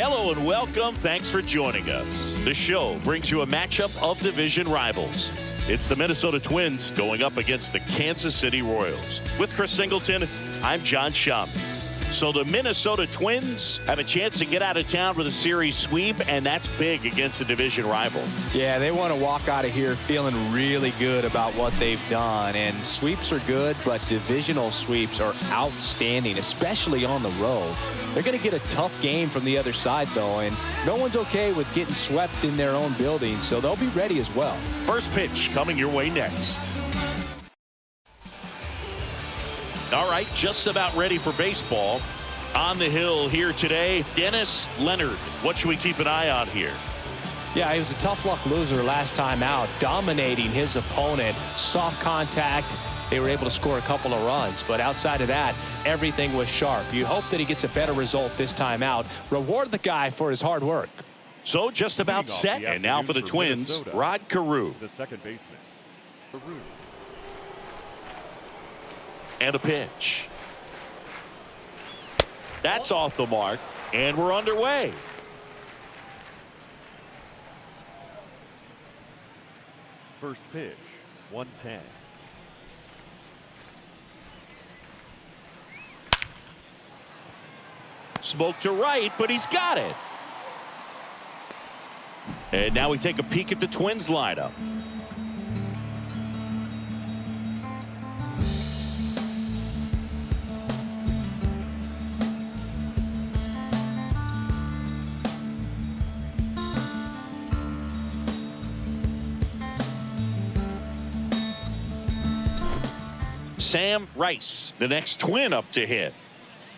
Hello and welcome. Thanks for joining us. The show brings you a matchup of division rivals. It's the Minnesota Twins going up against the Kansas City Royals. With Chris Singleton, I'm John Shum. So the Minnesota Twins have a chance to get out of town with a series sweep, and that's big against a division rival. Yeah, they want to walk out of here feeling really good about what they've done. And sweeps are good, but divisional sweeps are outstanding, especially on the road. They're going to get a tough game from the other side, though, and no one's okay with getting swept in their own building, so they'll be ready as well. First pitch coming your way next. All right, just about ready for baseball. On the hill here today, Dennis Leonard. What should we keep an eye on here? Yeah, he was a tough luck loser last time out, dominating his opponent. Soft contact. They were able to score a couple of runs, but outside of that, everything was sharp. You hope that he gets a better result this time out. Reward the guy for his hard work. So just about set, and now for the Twins, Rod Carew. The second baseman, Carew. And a pitch. That's off the mark, and we're underway. First pitch, 110. Smoke to right, but he's got it. And now we take a peek at the Twins lineup. Sam Rice, the next Twin up to hit.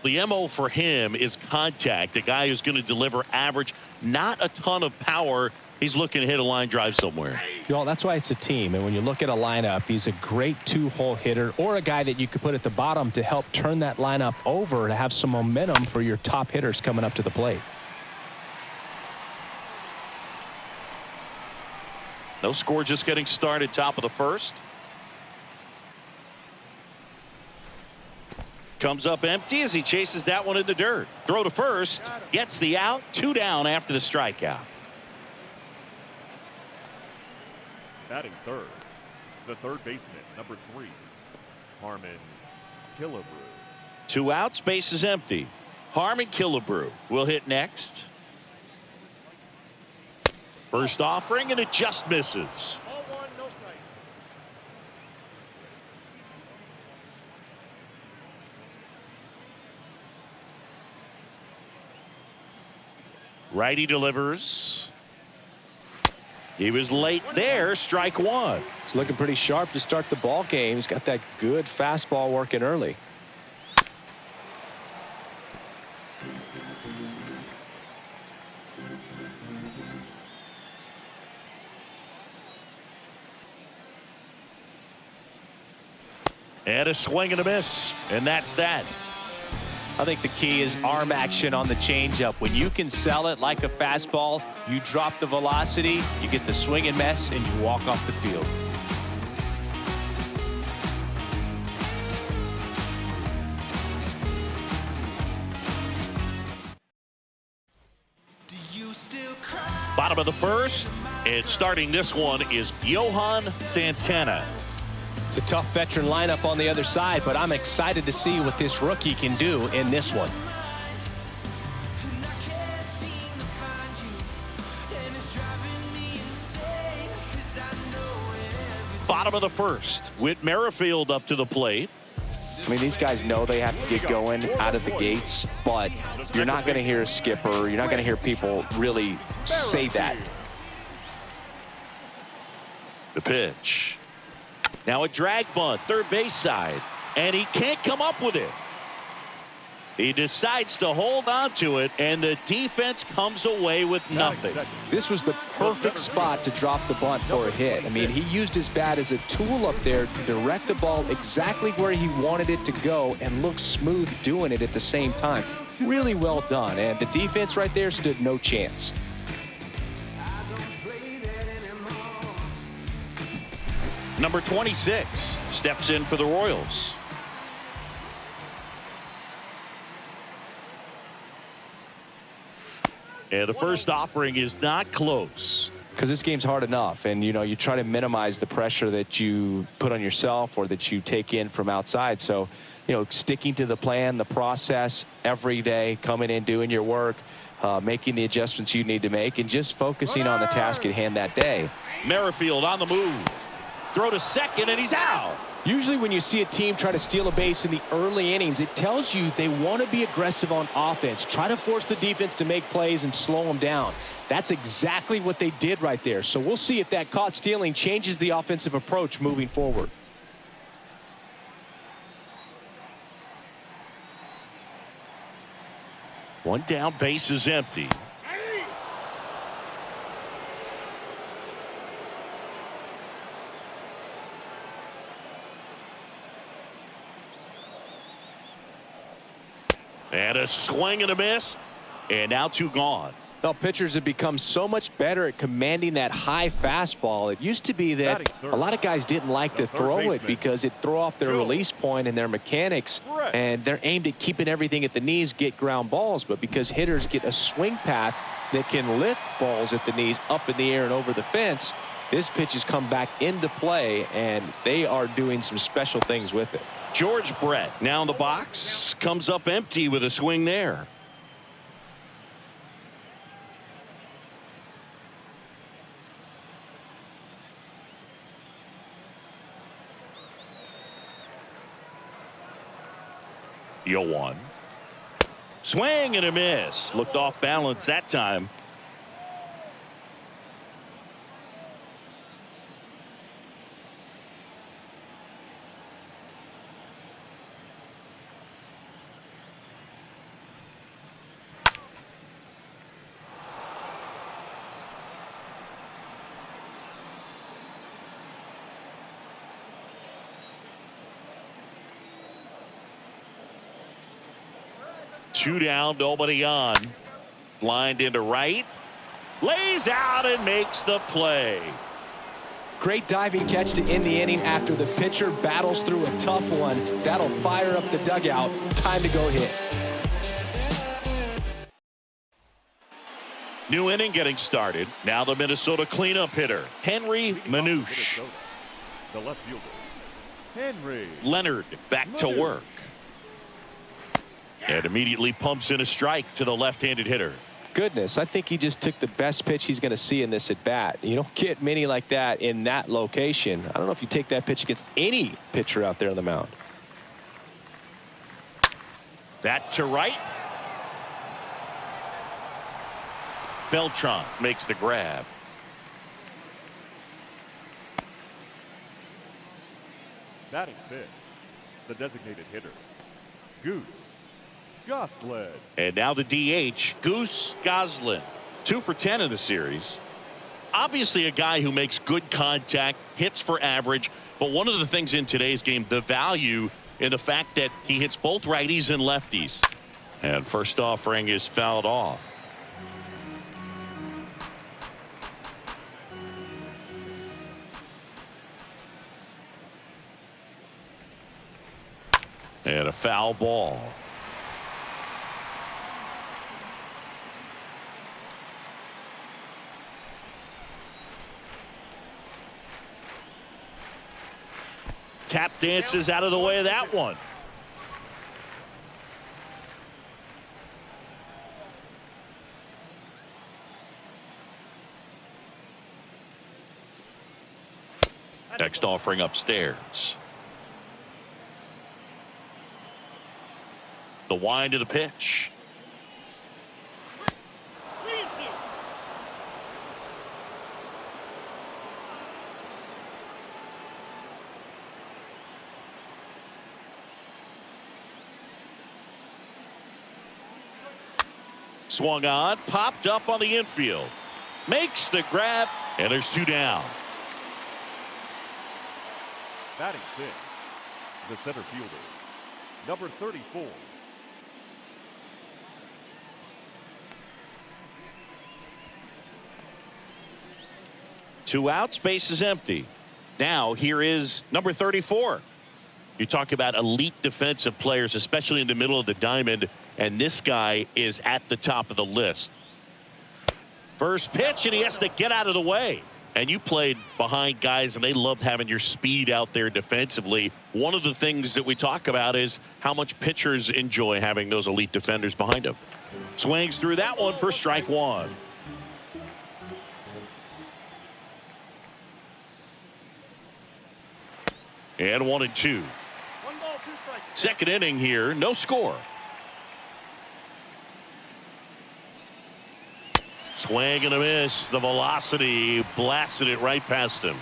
The MO for him is contact, a guy who's going to deliver average, not a ton of power. He's looking to hit a line drive somewhere. Well, that's why it's a team. And when you look at a lineup, he's a great two-hole hitter or a guy that you could put at the bottom to help turn that lineup over to have some momentum for your top hitters coming up to the plate. No score, just getting started, top of the first. Comes up empty as he chases that one in the dirt. Throw to first, gets the out, 2 down after the strikeout. Batting third, the third baseman, number 3, Harmon Killebrew. 2 outs, base is empty. Harmon Killebrew will hit next. First offering, and it just misses. Righty delivers. He was late there. Strike one. He's looking pretty sharp to start the ball game. He's got that good fastball working early. And a swing and a miss. And that's that. I think the key is arm action on the changeup. When you can sell it like a fastball, you drop the velocity, you get the swing and miss, and you walk off the field. Bottom of the first, and starting this one is Johan Santana. It's a tough veteran lineup on the other side, but I'm excited to see what this rookie can do in this one. Bottom of the first, Whit Merrifield up to the plate. I mean, these guys know they have to get going out of the gates, but you're not going to hear a skipper. You're not going to hear people really say that. The pitch. Now a drag bunt, third base side, and he can't come up with it. He decides to hold on to it, and the defense comes away with nothing. This was the perfect spot to drop the bunt for a hit. I mean, he used his bat as a tool up there to direct the ball exactly where he wanted it to go and look smooth doing it at the same time. Really well done, and the defense right there stood no chance. Number 26 steps in for the Royals. And the first offering is not close. Because this game's hard enough, and you try to minimize the pressure that you put on yourself or that you take in from outside. So sticking to the plan, the process every day, coming in, doing your work, making the adjustments you need to make, and just focusing on the task at hand that day. Merrifield on the move. Throw to second, and he's out. Usually when you see a team try to steal a base in the early innings, it tells you they want to be aggressive on offense. Try to force the defense to make plays and slow them down. That's exactly what they did right there. So we'll see if that caught stealing changes the offensive approach moving forward. One down, base is empty. And a swing and a miss. And now two gone. Well, pitchers have become so much better at commanding that high fastball. It used to be that a lot of guys didn't like to throw it because it'd throw off their release point and their mechanics, and they're aimed at keeping everything at the knees, get ground balls. But because hitters get a swing path that can lift balls at the knees up in the air and over the fence, this pitch has come back into play, and they are doing some special things with it. George Brett now in the box, comes up empty with a swing there. One. Swing and a miss. Looked off balance that time. Two down, nobody on. Lined into right. Lays out and makes the play. Great diving catch to end the inning after the pitcher battles through a tough one. That'll fire up the dugout. Time to go hit. New inning getting started. Now the Minnesota cleanup hitter, Henry Manouche. The left fielder, Henry Leonard back to work. And immediately pumps in a strike to the left-handed hitter. Goodness, I think he just took the best pitch he's going to see in this at-bat. You don't get many like that in that location. I don't know if you take that pitch against any pitcher out there on the mound. That to right. Beltran makes the grab. Batting fifth, the designated hitter, Goose Goslin. And now the DH, Goose Goslin. 2 for 10 in the series. Obviously a guy who makes good contact, hits for average, but one of the things in today's game, the value in the fact that he hits both righties and lefties. And first offering is fouled off. And a foul ball. Tap dances out of the way of that one. Next offering upstairs. The wind of the pitch. Swung on, popped up on the infield. Makes the grab, and there's 2 down. Batting fifth, the center fielder, number 34. Two outs, base is empty. Now here is number 34. You talk about elite defensive players, especially in the middle of the diamond, and this guy is at the top of the list. First pitch, and he has to get out of the way. And you played behind guys, and they loved having your speed out there defensively. One of the things that we talk about is how much pitchers enjoy having those elite defenders behind them. Swings through that one for strike one. And 1-2. Second inning here, no score. Swing and a miss. The velocity blasted it right past him.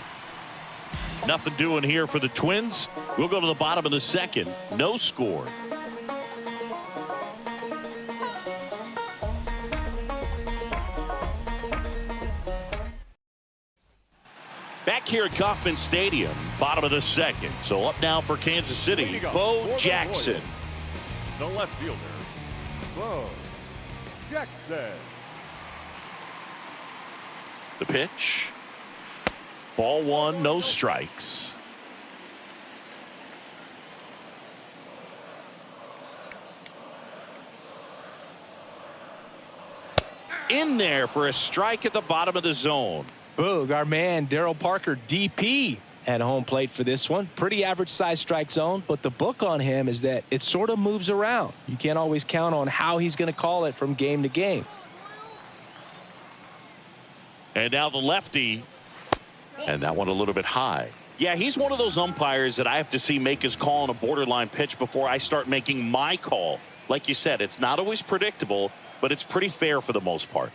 Nothing doing here for the Twins. We'll go to the bottom of the second. No score. Back here at Kauffman Stadium, bottom of the second. So up now for Kansas City, Bo Jackson. The left fielder, Bo Jackson. The pitch. Ball one, no strikes. In there for a strike at the bottom of the zone. Boog, our man Daryl Parker, DP, at home plate for this one. Pretty average size strike zone, but the book on him is that it sort of moves around. You can't always count on how he's going to call it from game to game. And now the lefty. And that one a little bit high. Yeah, he's one of those umpires that I have to see make his call on a borderline pitch before I start making my call. Like you said, it's not always predictable, but it's pretty fair for the most part.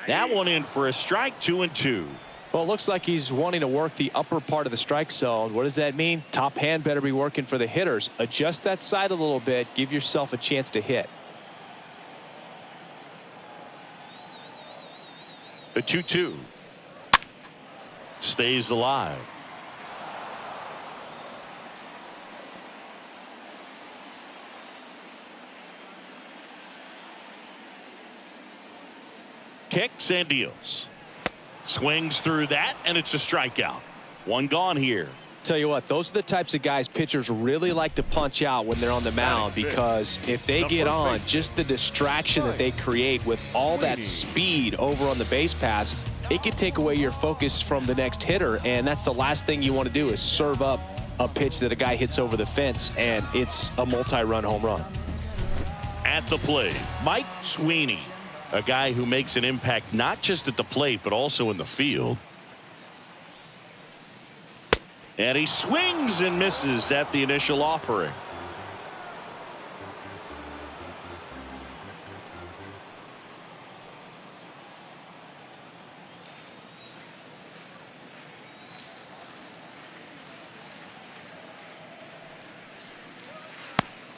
That one in for a strike, 2-2. Well, it looks like he's wanting to work the upper part of the strike zone. What does that mean? Top hand better be working for the hitters. Adjust that side a little bit. Give yourself a chance to hit. The 2-2 stays alive. Kicks and deals. Swings through that, and it's a strikeout. One gone here. Tell you what, those are the types of guys pitchers really like to punch out when they're on the mound, because if they get on, just the distraction that they create with all that speed over on the base pass, it can take away your focus from the next hitter, and that's the last thing you want to do is serve up a pitch that a guy hits over the fence, and it's a multi-run home run. At the plate, Mike Sweeney, a guy who makes an impact not just at the plate but also in the field. And he swings and misses at the initial offering.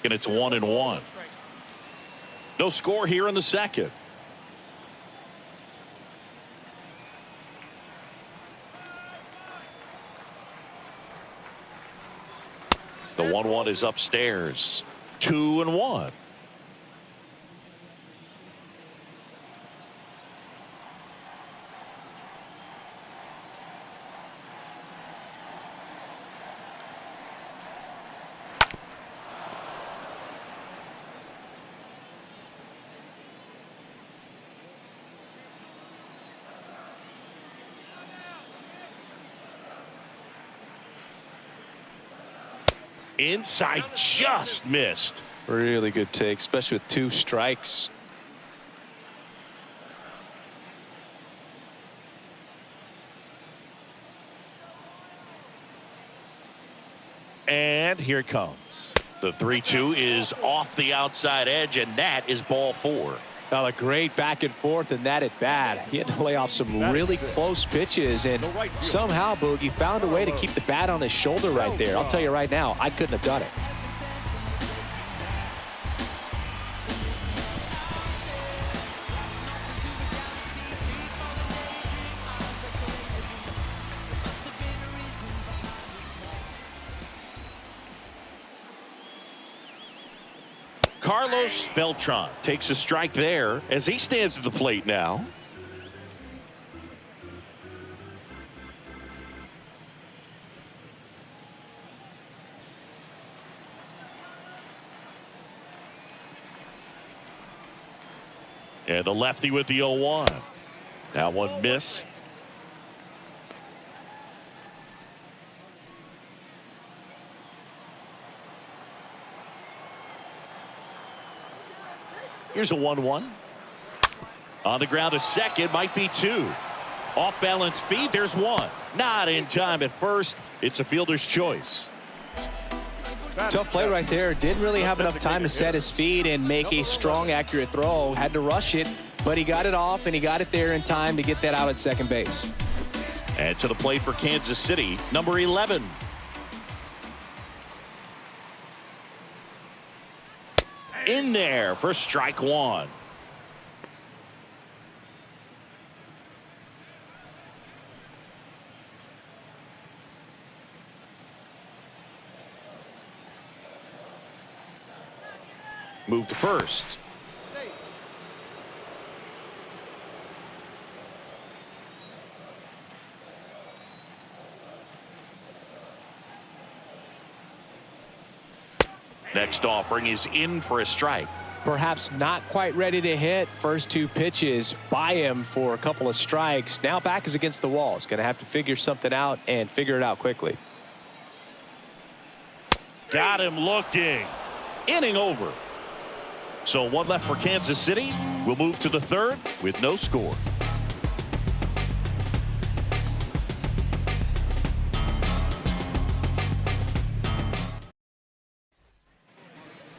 And it's 1-1. No score here in the second. The 1-1 is upstairs. 2-1. Inside, just missed. Really good take, especially with 2 strikes. And here it comes. The 3-2 is off the outside edge, and that is ball 4. Well, a great back and forth, and that at bat. He had to lay off some really close pitches, and somehow Boogie found a way to keep the bat on his shoulder right there. I'll tell you right now, I couldn't have done it. Carlos Beltran takes a strike there as he stands at the plate now. And the lefty with the 0-1. That one missed. Here's a 1-1. On the ground, a second, might be two. Off balance feed, there's one. Not in time at first. It's a fielder's choice. Tough play right there. Didn't really have enough time to set his feet and make a strong, accurate throw. Had to rush it, but he got it off, and he got it there in time to get that out at second base. And to the plate for Kansas City, number 11. In there for strike one. Move to first. Next offering is in for a strike. Perhaps not quite ready to hit. First two pitches by him for a couple of strikes. Now back is against the wall. He's going to have to figure something out and figure it out quickly. Got him looking. Inning over. So one left for Kansas City. We'll move to the third with no score.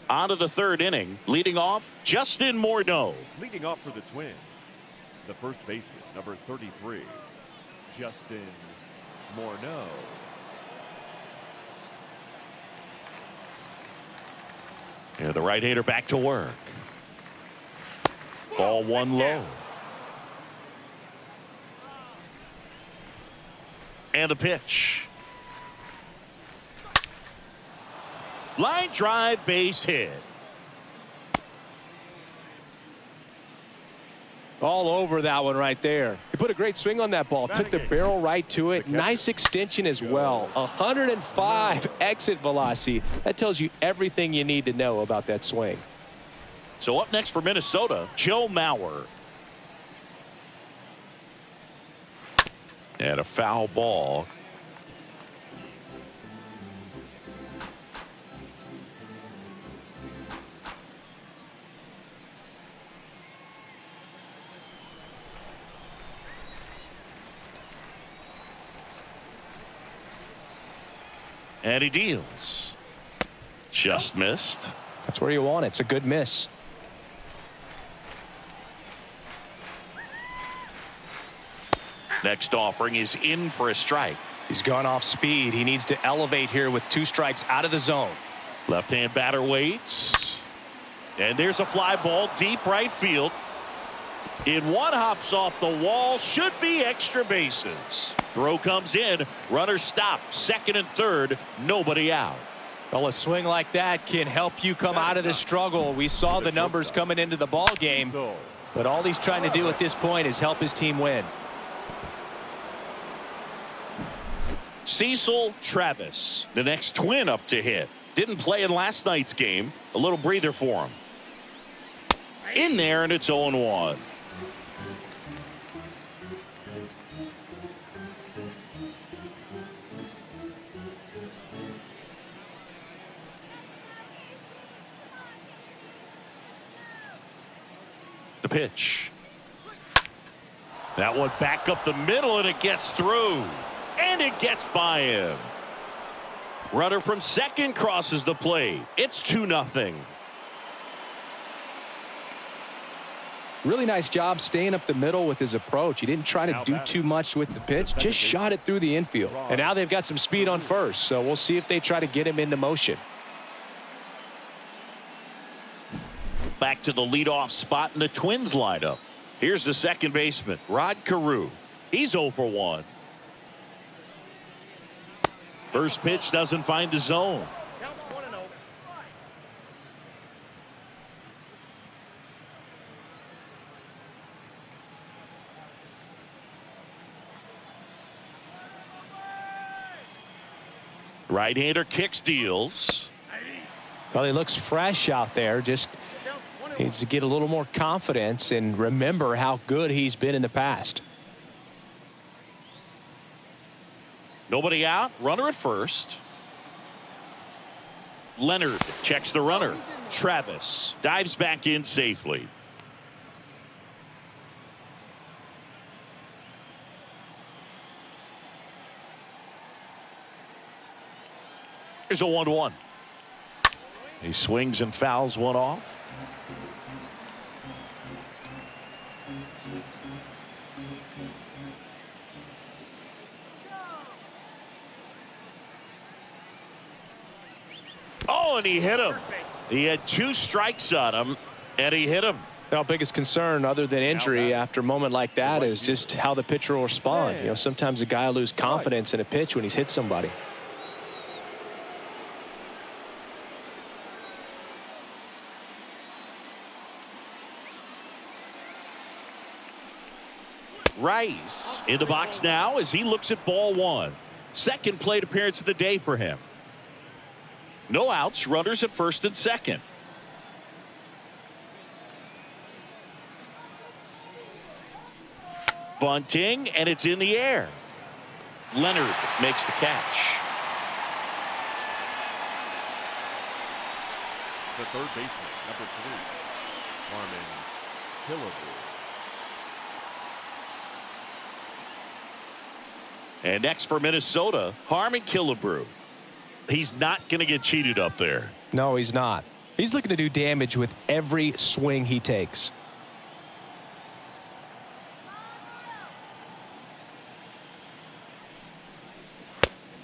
On to the third inning. Leading off, Justin Morneau. Leading off for the Twins, the first baseman, number 33, Justin Morneau. And the right-hander back to work. Ball one low. And a pitch. Line drive, base hit. All over that one right there. He put a great swing on that ball. Took the barrel right to it. Nice extension as well. 105 exit velocity. That tells you everything you need to know about that swing. So up next for Minnesota, Joe Mauer. And a foul ball. And he deals. Just missed. That's where you want it. It's a good miss. Next offering is in for a strike. He's gone off speed. He needs to elevate here with two strikes out of the zone. Left-hand batter waits. And there's a fly ball deep right field. In one, hops off the wall. Should be extra bases. Throw comes in. Runner stopped. Second and third. Nobody out. Well, a swing like that can help you come out of this struggle. We saw the numbers coming into the ball game, but all he's trying to do at this point is help his team win. Cecil Travis, the next Twin up to hit. Didn't play in last night's game. A little breather for him. In there, and it's 0-1. The pitch. That one back up the middle, and it gets through. And it gets by him. Runner from second crosses the plate. It's 2-0. Really nice job staying up the middle with his approach. He didn't try to do too much with the pitch, just shot it through the infield. And now they've got some speed on first, so we'll see if they try to get him into motion. Back to the leadoff spot in the Twins lineup. Here's the second baseman, Rod Carew. He's 0 for 1. First pitch doesn't find the zone. Right-hander kicks, deals. Well, he looks fresh out there. Just Needs to get a little more confidence and remember how good he's been in the past. Nobody out. Runner at first. Leonard checks the runner. Travis dives back in safely. Here's a 1-1. He swings and fouls one off. Oh, and he hit him. He had 2 strikes on him, and he hit him. Our biggest concern, other than injury, after a moment like that, is just how the pitcher will respond. You know, sometimes a guy will lose confidence in a pitch when he's hit somebody. Rice in the box now as he looks at ball 1. Second plate appearance of the day for him. No outs, runners at first and second. Bunting, and it's in the air. Leonard makes the catch. The third baseman, number 3, Harmon Killebrew. And next for Minnesota, Harmon Killebrew. He's not going to get cheated up there. No, he's not. He's looking to do damage with every swing he takes.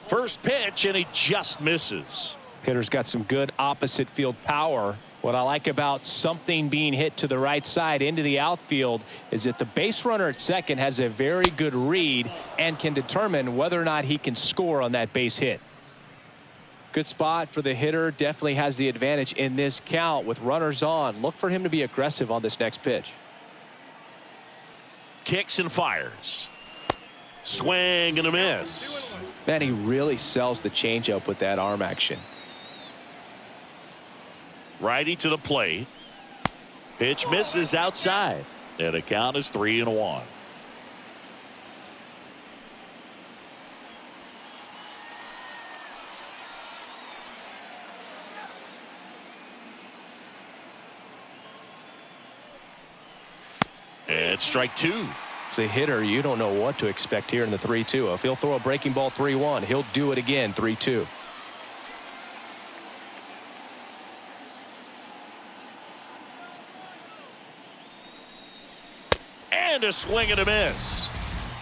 First pitch, and he just misses. Hitter's got some good opposite field power. What I like about something being hit to the right side into the outfield is that the base runner at second has a very good read and can determine whether or not he can score on that base hit. Good spot for the hitter. Definitely has the advantage in this count with runners on. Look for him to be aggressive on this next pitch. Kicks and fires. Swing and a miss. Man, he really sells the changeup with that arm action. Righty to the plate. Pitch misses outside. And the count is 3-1. And strike 2. As a hitter, you don't know what to expect here in the 3-2. If he'll throw a breaking ball 3-1, he'll do it again 3-2. And a swing and a miss.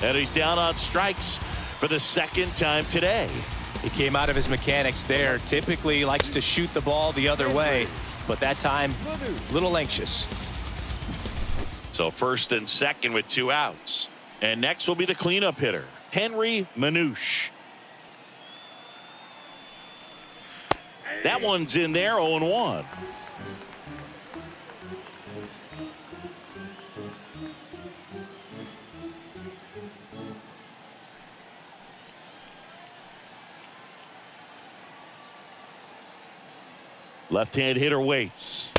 And he's down on strikes for the second time today. He came out of his mechanics there. Typically likes to shoot the ball the other way, but that time a little anxious. So first and second with 2 outs. And next will be the cleanup hitter, Henry Manouche. That one's in there, 0-1. Left-hand hitter waits.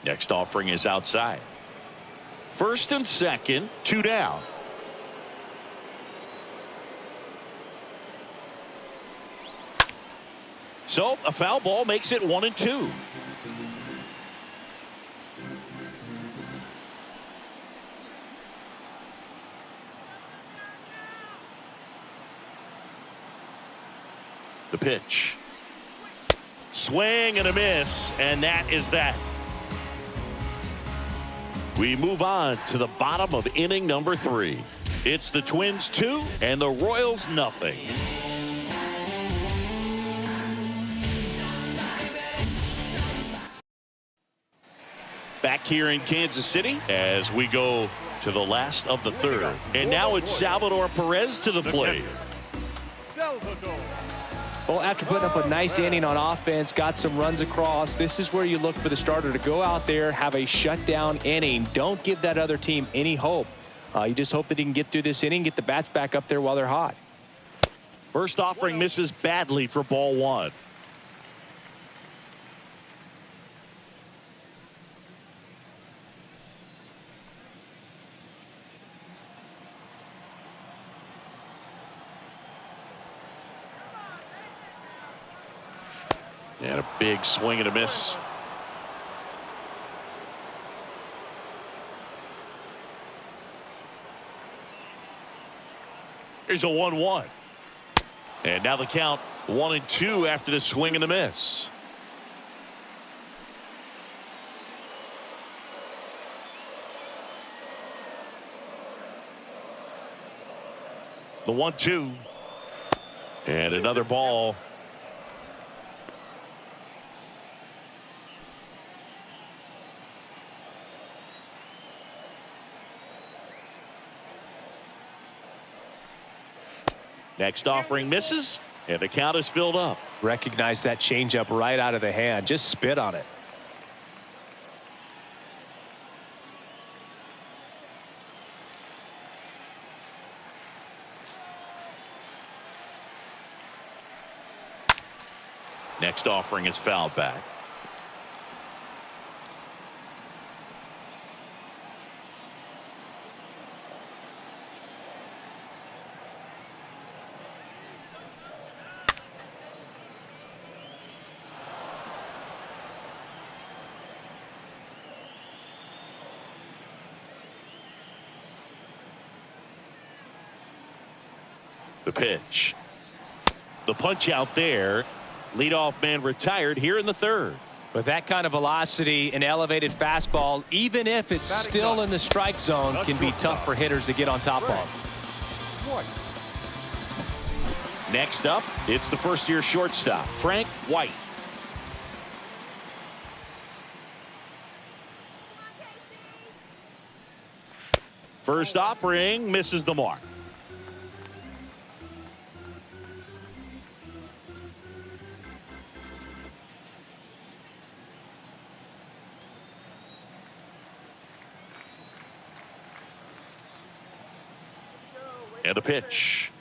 Next offering is outside. First and second, 2 down. So a foul ball makes it 1-2. The pitch. Swing and a miss, and that is that. We move on to the bottom of inning number 3. It's the Twins 2 and the Royals nothing. Back here in Kansas City as we go to the last of the 3rd. And now it's Salvador Perez to the plate. Well, after putting up a nice inning on offense, got some runs across, this is where you look for the starter to go out there, have a shutdown inning. Don't give that other team any hope. You just hope that he can get through this inning, get the bats back up there while they're hot. First offering misses badly for ball 1. And a big swing and a miss. Here's a 1-1. And now the count 1-2 after the swing and the miss. The 1-2. And another ball. Next offering misses, and the count is filled up. Recognize that changeup right out of the hand. Just spit on it. Next offering is fouled back. The pitch. The punch out there. Leadoff man retired here in the third. With that kind of velocity, an elevated fastball, even if it's still in the strike zone, can be tough for hitters to get on top of. Next up, it's the first-year shortstop, Frank White. First offering misses the mark. And a pitch.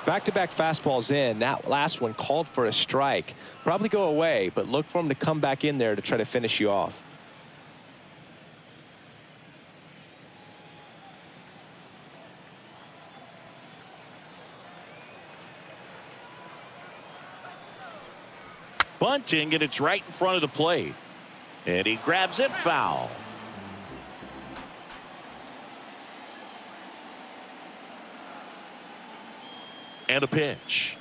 Back-to-back fastballs in. That last one called for a strike. Probably go away, but look for him to come back in there to try to finish you off. Bunting, and it's right in front of the plate. And he grabs it foul. And a pitch.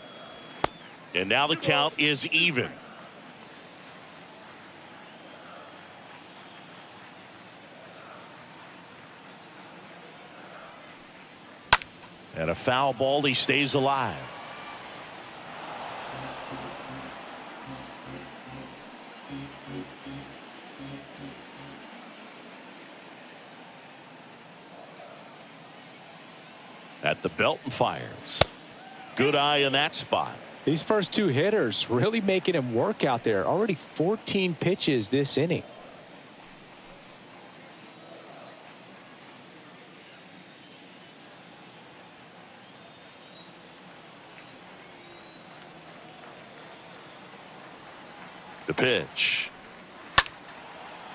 And now the count is even. And a foul ball, he stays alive. At the belt and fires. Good eye in that spot. These first two hitters really making him work out there. Already 14 pitches this inning. The pitch.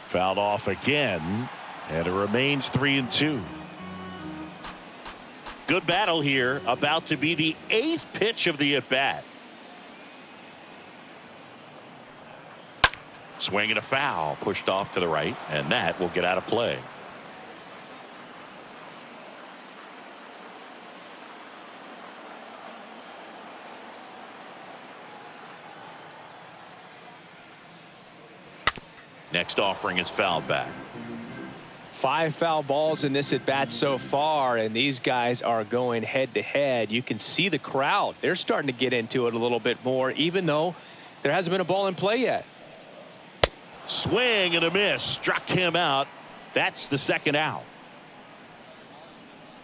Fouled off again, and it remains 3-2. Good battle here, about to be the 8th pitch of the at-bat. Swing and a foul, pushed off to the right, and that will get out of play. Next offering is fouled back. 5 foul balls in this at bat so far, and these guys are going head to head. You can see the crowd. They're starting to get into it a little bit more, even though there hasn't been a ball in play yet. Swing and a miss, struck him out. That's the second out.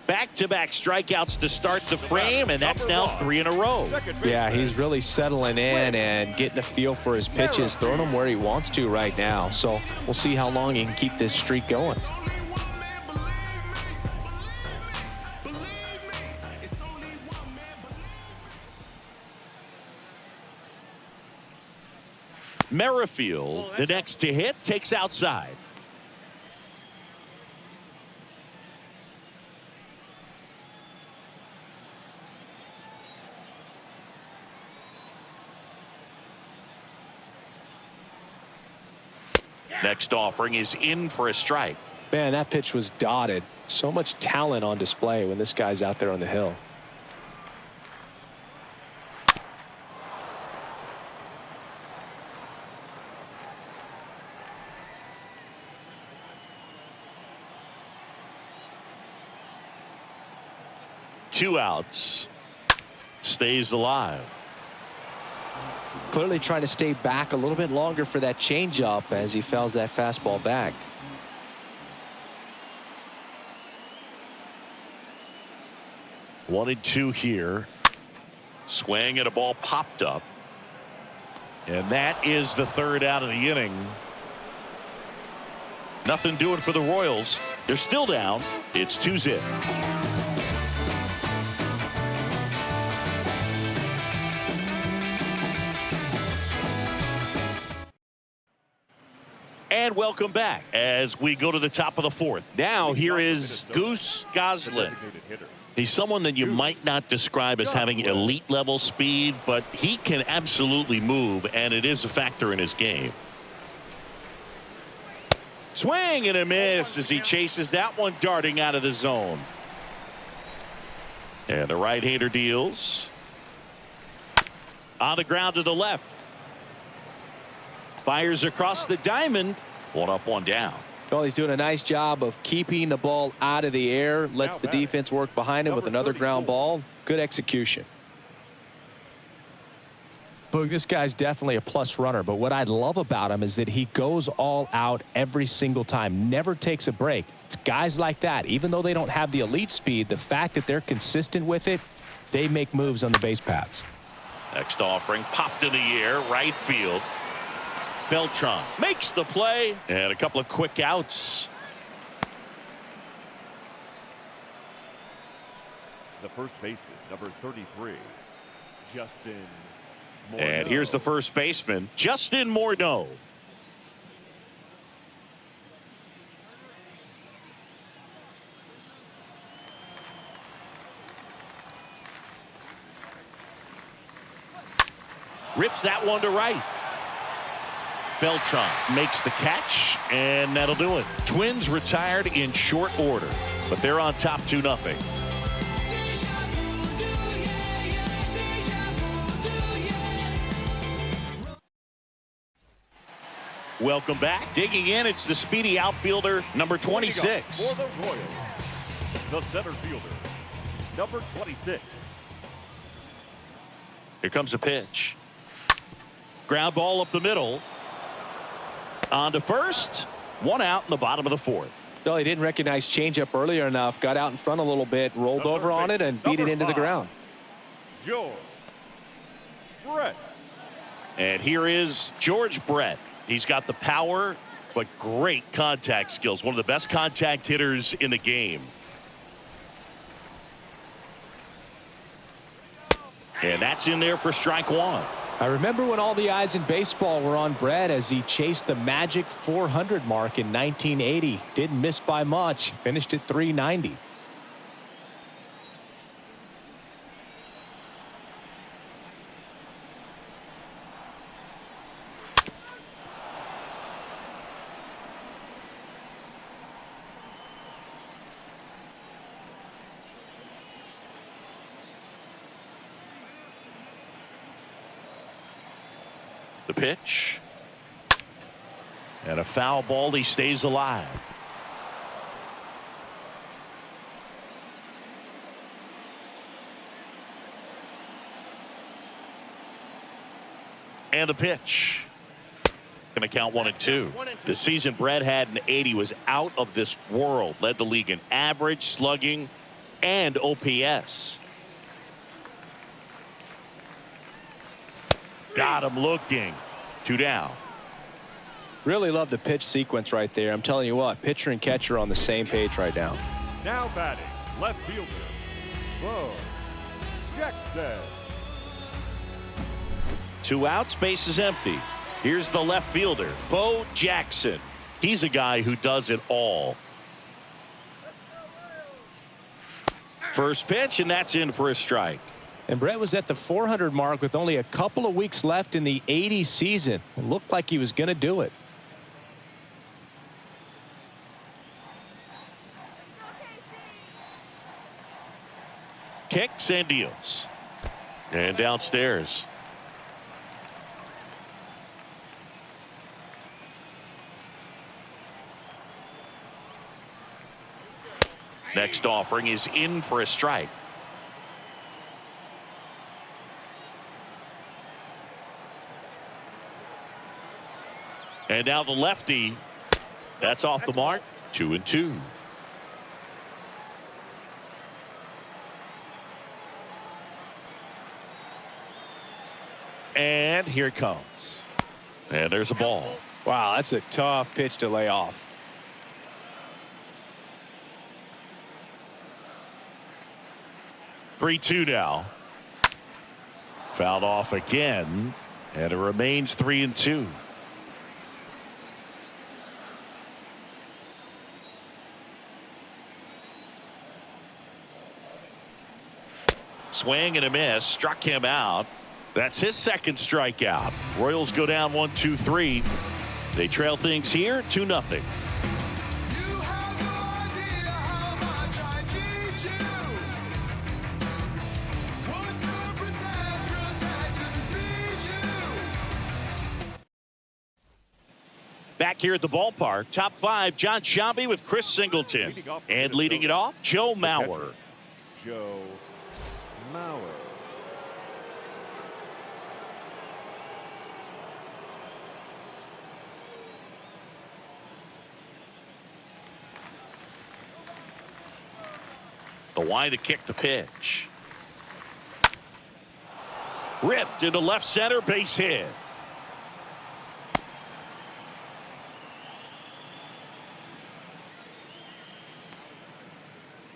Back-to-back strikeouts to start the frame, and that's now 3 in a row. Yeah, he's really settling in and getting a feel for his pitches, throwing them where he wants to right now. So we'll see how long he can keep this streak going. Merrifield, the next to hit, takes outside. Next offering is in for a strike. Man, that pitch was dotted. So much talent on display when this guy's out there on the hill. Two outs. Stays alive. Clearly trying to stay back a little bit longer for that changeup as he fouls that fastball back. 1-2 here. Swing and a ball popped up. And that is the third out of the inning. Nothing doing for the Royals. They're still down. It's 2-0. And welcome back as we go to the top of the fourth. Now here is Goose Goslin. He's someone that you might not describe as having elite level speed, but he can absolutely move, and it is a factor in his game. Swing and a miss as he chases that one darting out of the zone. And the right-hander deals. On the ground to the left. Fires across the diamond. 1 up, 1 down. Well, he's doing a nice job of keeping the ball out of the air. Lets the defense work behind him with another ground ball. Good execution. Boog, this guy's definitely a plus runner, but what I love about him is that he goes all out every single time, never takes a break. It's guys like that, even though they don't have the elite speed, the fact that they're consistent with it, they make moves on the base paths. Next offering popped in the air, right field. Beltran makes the play, and a couple of quick outs. The first baseman, number 33, Justin Morneau. And here's the first baseman, Justin Morneau. Rips that one to right. Beltran makes the catch, and that'll do it. Twins retired in short order, but they're on top 2-0. Welcome back. Digging in, it's the speedy outfielder, number 26. For the Royals, the center fielder, number 26. Here comes a pitch. Ground ball up the middle. On to first. 1 out in the bottom of the fourth. No, he didn't recognize changeup earlier enough. Got out in front a little bit, rolled over on it, and beat it into the ground. George Brett. And here is George Brett. He's got the power, but great contact skills. One of the best contact hitters in the game. And that's in there for strike 1. I remember when all the eyes in baseball were on Brett as he chased the magic 400 mark in 1980. Didn't miss by much. Finished at 390. The pitch. And a foul ball. He stays alive. And the pitch. Going to count 1-2. The season Brett had in 80 was out of this world. Led the league in average, slugging, and OPS. Got him looking. 2 down. Really love the pitch sequence right there. I'm telling you what, pitcher and catcher are on the same page right now. Now batting, left fielder, Bo Jackson. 2 outs, base is empty. Here's the left fielder, Bo Jackson. He's a guy who does it all. First pitch, and that's in for a strike. And Brett was at the 400 mark with only a couple of weeks left in the 80 season. It looked like he was going to do it. kicks and deals. And downstairs. Next offering is in for a strike. And now the lefty. That's off the mark. 2-2. And here it comes. And there's a ball. Wow, that's a tough pitch to lay off. Three-two now. Fouled off again. And it remains 3-2. Swing and a miss. Struck him out. That's his second strikeout. Royals go down 1-2-3. They trail things here 2-0. Back here at the ballpark, top five, John Sciambi with Chris Singleton. And leading it off, Joe Mauer. Joe Mauer. The wide to kick the pitch. Ripped into left center, base hit.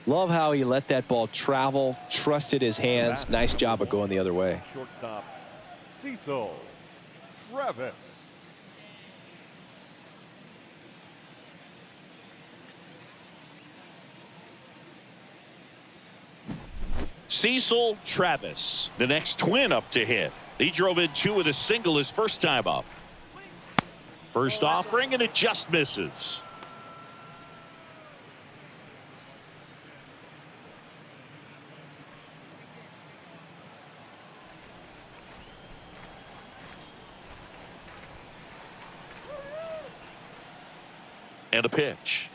Love how he let that ball travel, trusted his hands. Nice job of going the other way. Shortstop, Cecil Travis. Cecil Travis, the next twin up to hit. He drove in two with a single his first time up. First offering, and it just misses. And a pitch.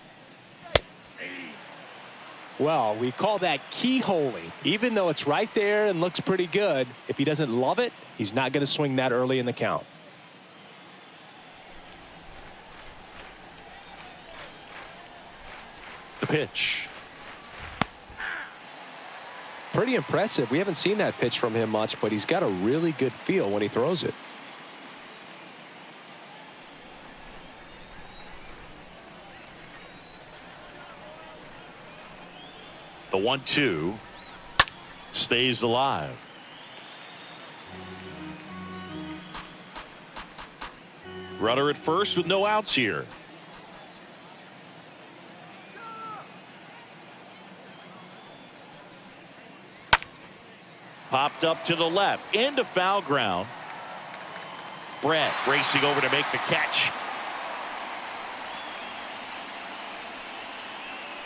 Well, we call that keyholing. Even though it's right there and looks pretty good, if he doesn't love it, he's not going to swing that early in the count. The pitch. Pretty impressive. We haven't seen that pitch from him much, but he's got a really good feel when he throws it. The 1-2 stays alive. Runner at first with no outs here. Popped up to the left into foul ground. Brett racing over to make the catch.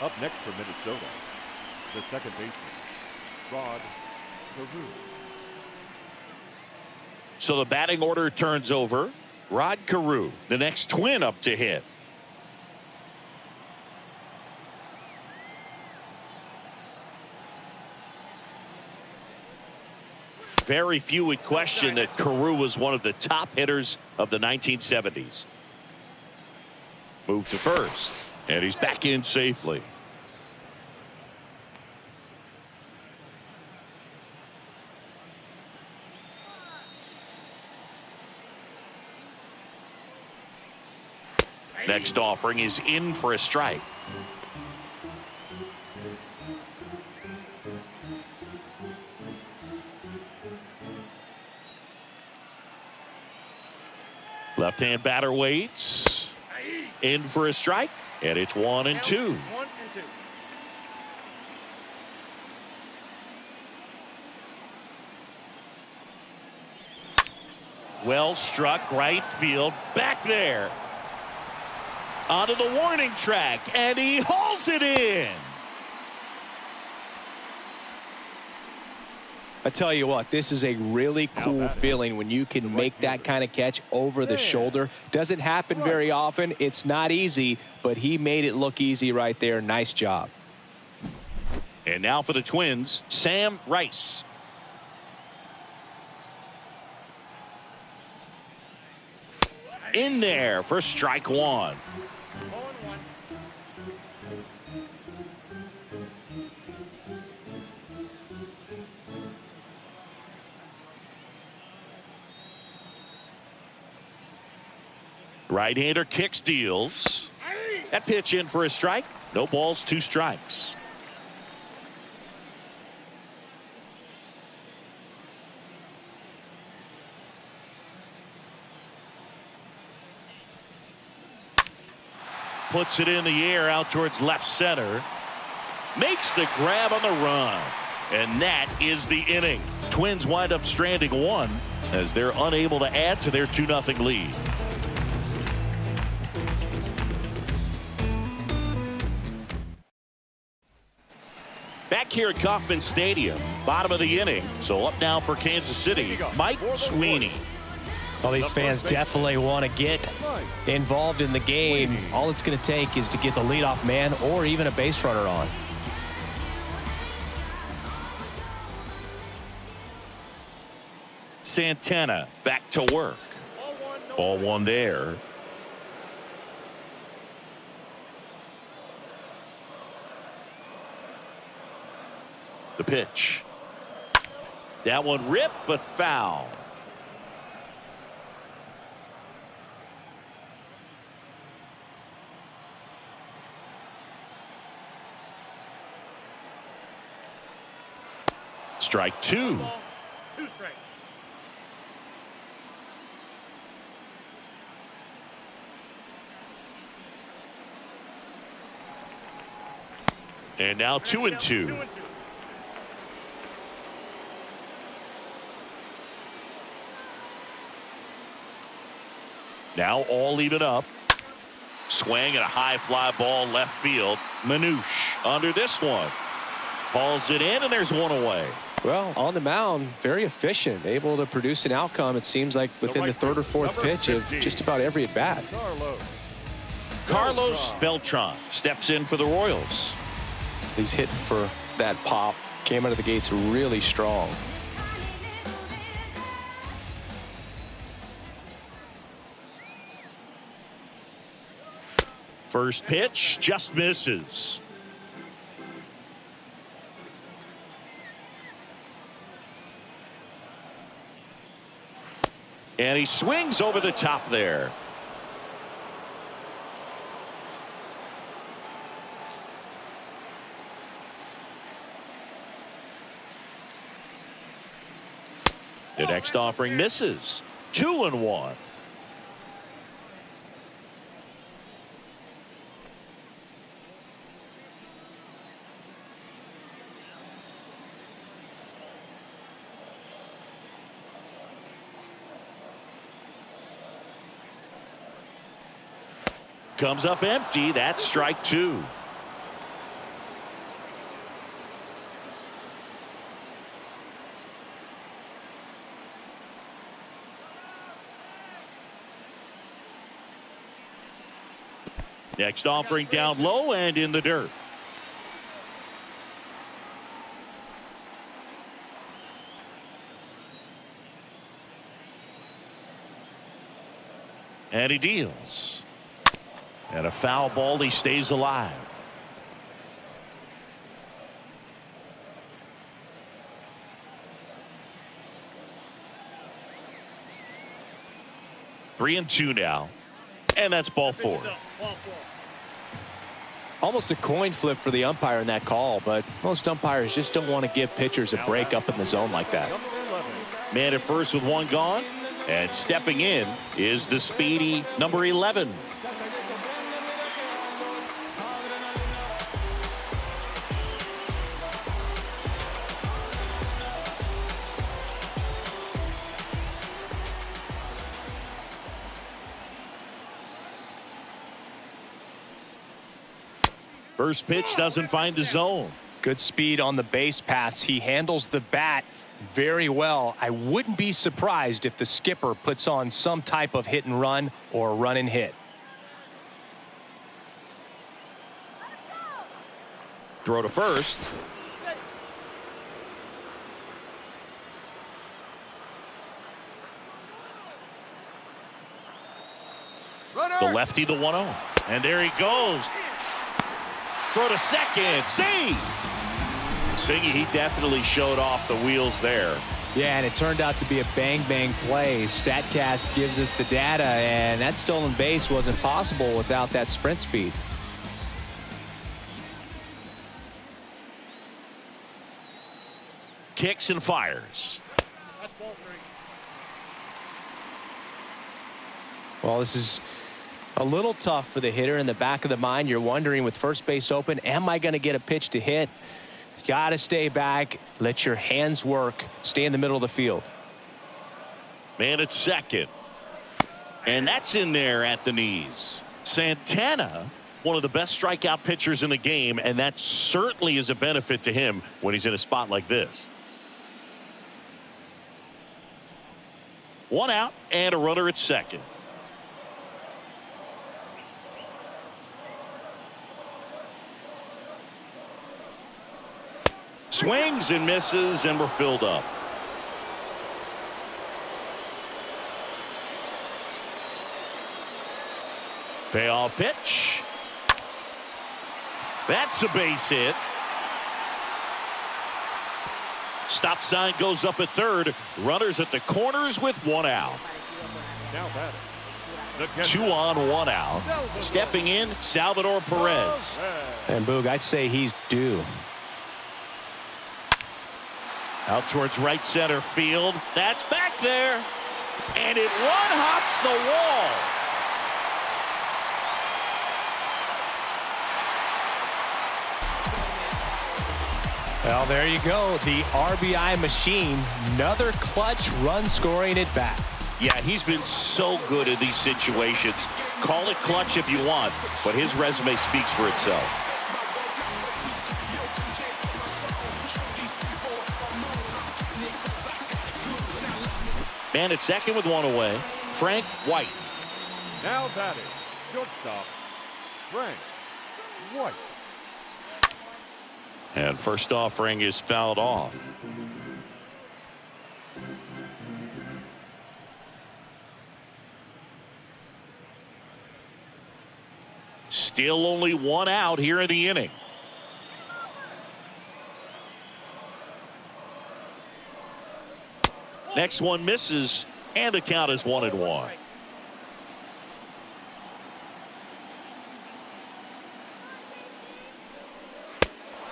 Up next for Minnesota, the second baseman, Rod Carew. So the batting order turns over. Rod Carew, the next twin up to hit. Very few would question that Carew was one of the top hitters of the 1970s. Move to first, and he's back in safely. Next offering is in for a strike. Left-hand batter waits. In for a strike, and it's 1-2. Well struck right field, back there. Onto the warning track, and he hauls it in. I tell you what, this is a really cool feeling when you can make that kind of catch over the shoulder. Doesn't happen very often. It's not easy, but he made it look easy right there. Nice job. And now for the Twins, Sam Rice. In there for strike one. Right-hander kicks, deals. That pitch in for a strike. No balls, 2 strikes. Puts it in the air out towards left center. Makes the grab on the run. And that is the inning. Twins wind up stranding 1 as they're unable to add to their 2-0 lead. Back here at Kauffman Stadium, bottom of the inning. So up now for Kansas City, Mike Sweeney. Well, these fans definitely want to get involved in the game. All it's going to take is to get the leadoff man or even a base runner on. Santana back to work. Ball 1 there. The pitch. That one ripped, but foul. Strike 2. 2 strikes. And now 2-2. Now all even up. Swing and a high fly ball left field. Manouche under this one. Hauls it in, and there's 1 away. Well, on the mound, very efficient, able to produce an outcome, it seems like, within the 3rd or 4th pitch of just about every at-bat. Carlos Beltran steps in for the Royals. He's hitting for that pop. Came out of the gates really strong. First pitch just misses. And he swings over the top there. The next offering misses. 2-1. Comes up empty. That's strike 2. Next offering down low and in the dirt. And he deals. And a foul ball, he stays alive. Three and 2 now. And that's ball 4. Almost a coin flip for the umpire in that call, but most umpires just don't want to give pitchers a break up in the zone like that. Man at first with 1 gone. And stepping in is the speedy number 11. First pitch doesn't find the zone. Good speed on the base pass. He handles the bat Very well. I wouldn't be surprised if the skipper puts on some type of hit and run or run and hit. Throw to first. The lefty to 1-0. And there he goes. Throw to second. Save. Singy, he definitely showed off the wheels there. Yeah, and it turned out to be a bang-bang play. StatCast gives us the data, and that stolen base wasn't possible without that sprint speed. Kicks and fires. Well, this is a little tough for the hitter. In the back of the mind, you're wondering, with first base open, am I going to get a pitch to hit? Got to stay back, let your hands work, stay in the middle of the field. Man at second. And that's in there at the knees. Santana, one of the best strikeout pitchers in the game, and that certainly is a benefit to him when he's in a spot like this. 1 out and a runner at second. Swings and misses, and we're filled up. Payoff pitch. That's a base hit. Stop sign goes up at third. Runners at the corners with 1 out. Now batting. 2 on, 1 out. Stepping in, Salvador Perez. And Boog, I'd say he's due. Out towards right center field. That's back there. And it one-hops the wall. Well, there you go. The RBI machine. Another clutch run scoring at bat. Yeah, he's been so good in these situations. Call it clutch if you want, but his resume speaks for itself. Man at second with 1 away. Frank White. Now batting. Shortstop. Frank White. And first offering is fouled off. Still only 1 out here in the inning. Next one misses, and the count is 1-1.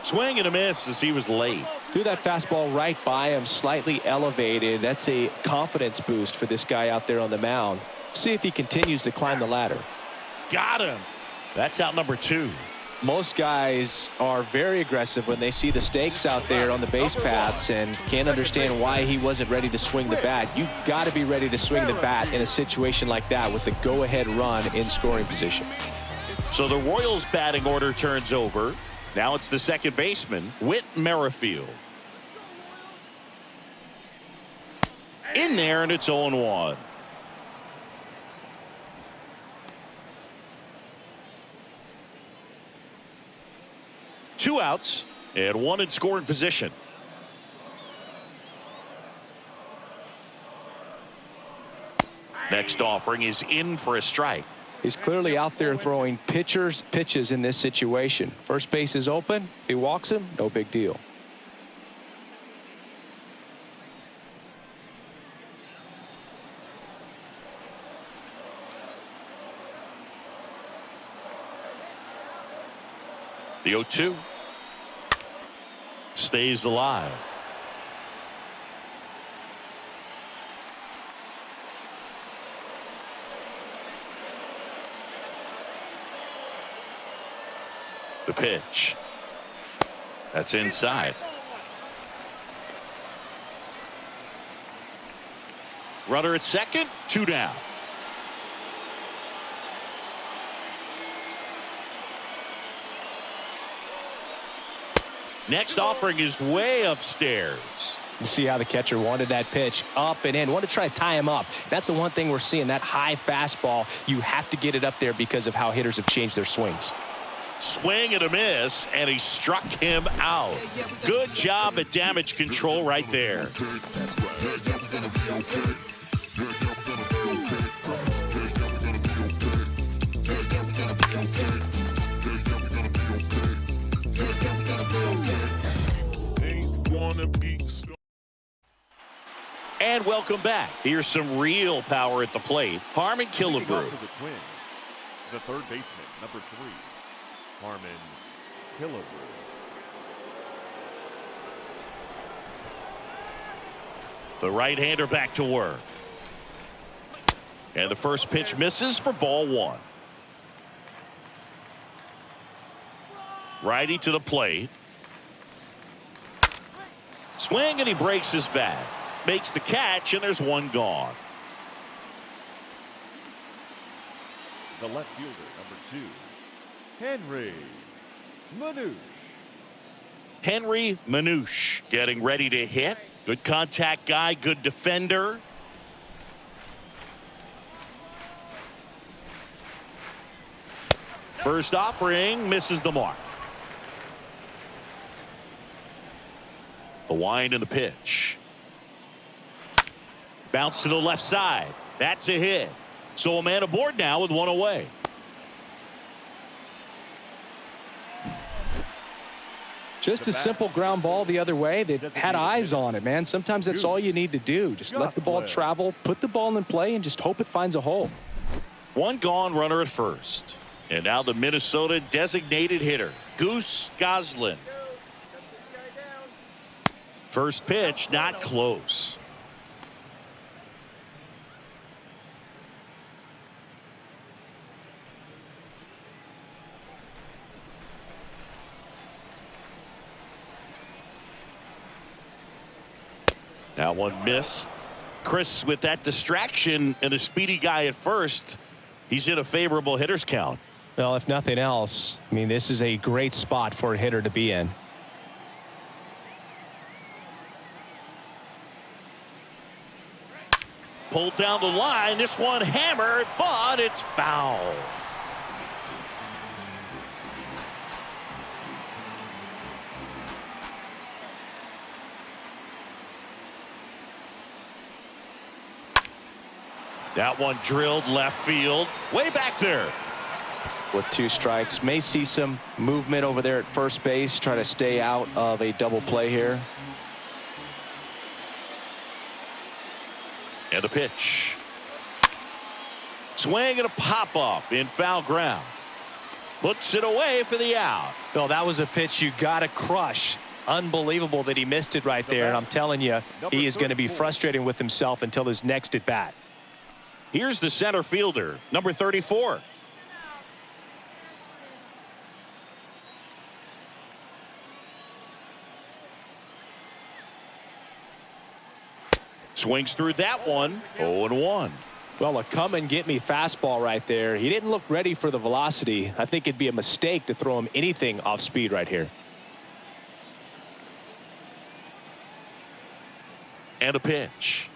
Swing and a miss as he was late. Threw that fastball right by him, slightly elevated. That's a confidence boost for this guy out there on the mound. See if he continues to climb the ladder. Got him. That's out number 2. Most guys are very aggressive when they see the stakes out there on the base paths and can't understand why he wasn't ready to swing the bat. You've got to be ready to swing the bat in a situation like that with the go-ahead run in scoring position. So the Royals batting order turns over. Now it's the second baseman, Whit Merrifield. In there, and it's 0-1. Two outs and 1 in scoring position. Next offering is in for a strike. He's clearly out there throwing pitches in this situation. First base is open. If he walks him, no big deal. The 0-2 stays alive. The pitch. That's inside. Runner at second, 2 down. Next offering is way upstairs. You see how the catcher wanted that pitch up and in. Want to try to tie him up. That's the one thing we're seeing, that high fastball. You have to get it up there because of how hitters have changed their swings. Swing and a miss, and he struck him out. Good job at damage control right there. And welcome back. Here's some real power at the plate. Harmon Killebrew. The third baseman, number 3, Harmon Killebrew. The right-hander back to work. And the first pitch misses for ball 1. Righty to the plate. Swing, and he breaks his bat. Makes the catch, and there's one gone. The left fielder, number 2, Henry Manouche. Henry Manouche getting ready to hit. Good contact guy, good defender. First offering misses the mark. The wind and the pitch. Bounce to the left side. That's a hit. So a man aboard now with one away. Just a simple ground ball the other way. They had eyes on it, man. Sometimes that's all you need to do. Just let the ball travel, put the ball in play, and just hope it finds a hole. One gone runner at first. And now the Minnesota designated hitter, Goose Goslin. First pitch, not close. That one missed. Chris, with that distraction and a speedy guy at first, he's in a favorable hitter's count. Well, if nothing else, I mean, this is a great spot for a hitter to be in. Pulled down the line. This one hammered, but it's foul. That one drilled left field, way back there. With 2 strikes, may see some movement over there at first base, try to stay out of a double play here. And a pitch. Swing and a pop-up in foul ground. Puts it away for the out. No, that was a pitch you got to crush. Unbelievable that he missed it right there. And I'm telling you, he is going to be frustrated with himself until his next at bat. Here's the center fielder, number 34. Swings through that one, 0-1. Well, a come and get me fastball right there. He didn't look ready for the velocity. I think it'd be a mistake to throw him anything off speed right here. And a pitch.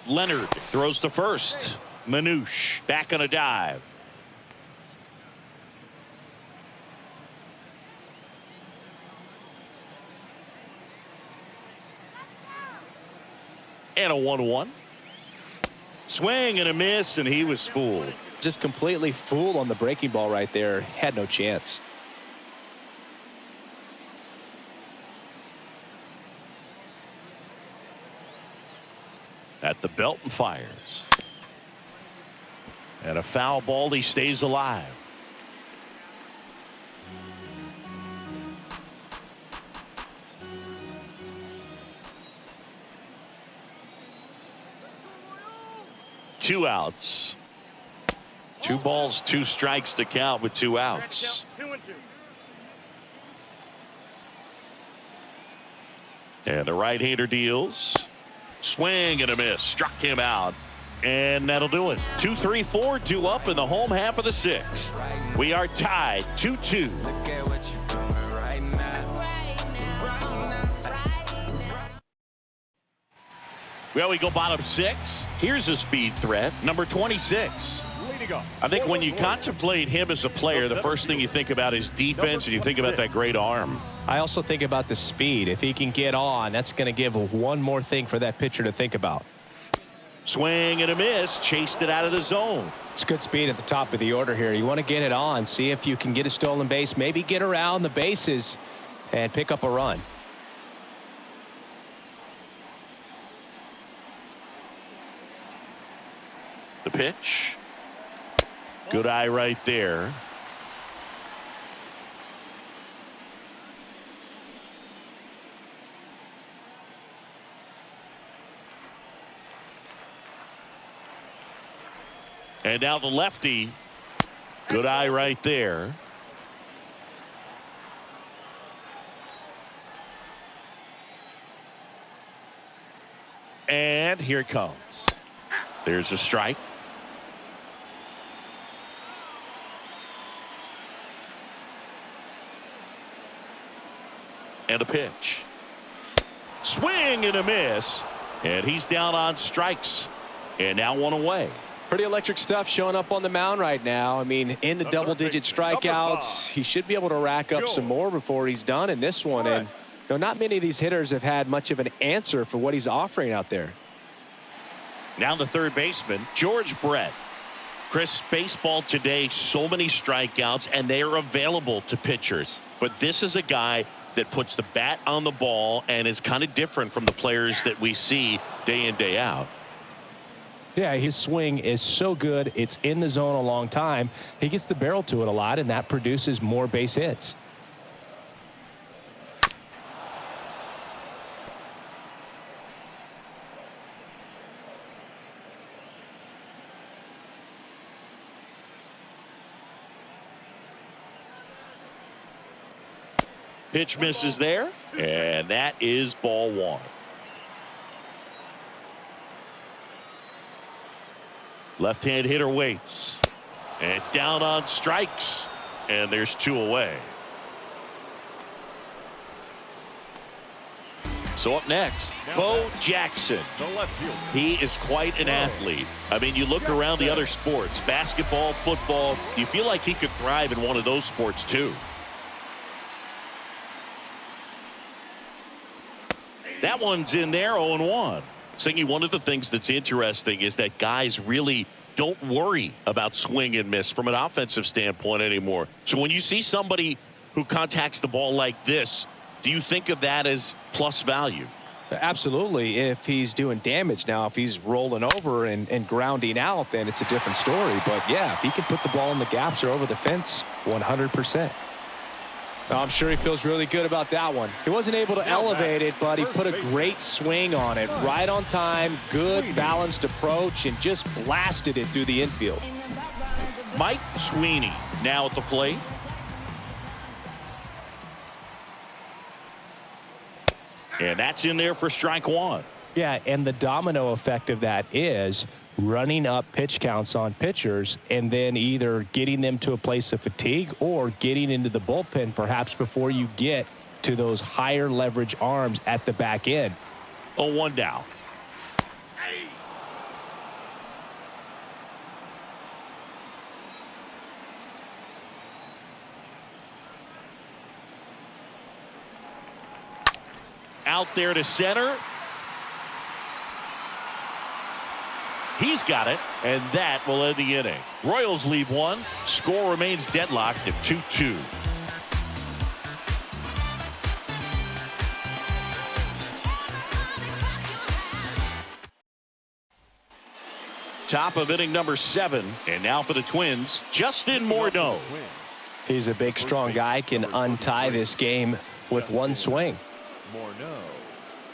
Leonard throws to first. Manouche back on a dive. And a 1-1. Swing and a miss, and he was fooled. Just completely fooled on the breaking ball right there. Had no chance. At the belt and fires. And a foul ball, he stays alive. Two outs. 2 balls, 2 strikes to count with 2 outs. 2-2. And the right-hander deals. Swing and a miss. Struck him out. And that'll do it. 2, 3, 4, 2 up in the home half of the sixth. We are tied 2-2. Well, we go bottom six. Here's a speed threat, number 26. I think when you contemplate him as a player, the first thing you think about is defense, and you think about that great arm. I also think about the speed. If he can get on, that's going to give one more thing for that pitcher to think about. Swing and a miss, chased it out of the zone. It's good speed at the top of the order here. You want to get it on, see if you can get a stolen base, maybe get around the bases and pick up a run. The pitch. Good eye right there. And now the lefty. Good eye right there. And here it comes. There's a strike. And a pitch. Swing and a miss. And he's down on strikes. And now one away. Pretty electric stuff showing up on the mound right now. I mean, in the double-digit strikeouts, he should be able to rack up some more before he's done in this one. And not many of these hitters have had much of an answer for what he's offering out there. Now the third baseman, George Brett. Chris, baseball today, so many strikeouts, and they are available to pitchers. But this is a guy that puts the bat on the ball and is kind of different from the players that we see day in, day out. Yeah, his swing is so good. It's in the zone a long time. He gets the barrel to it a lot, and that produces more base hits. Pitch misses there, and that is ball one. Left-hand hitter waits. And down on strikes. And there's two away. So up next, Bo Jackson. He is quite an athlete. I mean, you look around the other sports, basketball, football, you feel like he could thrive in one of those sports too. That one's in there, 0-1. Singy, one of the things that's interesting is that guys really don't worry about swing and miss from an offensive standpoint anymore. So when you see somebody who contacts the ball like this, do you think of that as plus value? Absolutely. If he's doing damage now, if he's rolling over and grounding out, then it's a different story. But yeah, if he can put the ball in the gaps or over the fence, 100%. I'm sure he feels really good about that one. He wasn't able to elevate it, but he put a great swing on it. Right on time, good balanced approach, and just blasted it through the infield. Mike Sweeney now at the plate. And that's in there for strike one. Yeah, and the domino effect of that is running up pitch counts on pitchers and then either getting them to a place of fatigue or getting into the bullpen perhaps before you get to those higher leverage arms at the back end. 0-1 down. Out there to center. He's got it, and that will end the inning. Royals lead one. Score remains deadlocked at 2-2. Top of inning number 7, and now for the Twins, Justin Morneau. He's a big, strong guy, can untie this game with one swing.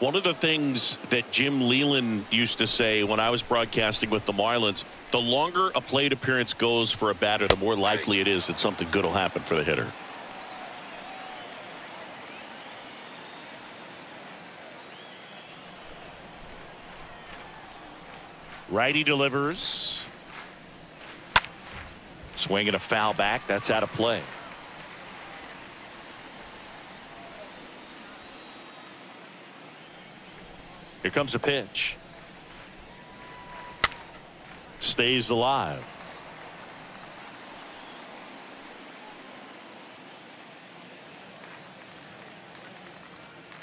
One of the things that Jim Leland used to say when I was broadcasting with the Marlins, the longer a plate appearance goes for a batter, the more likely it is that something good will happen for the hitter. Righty delivers. Swing and a foul back. That's out of play. Here comes a pitch. Stays alive.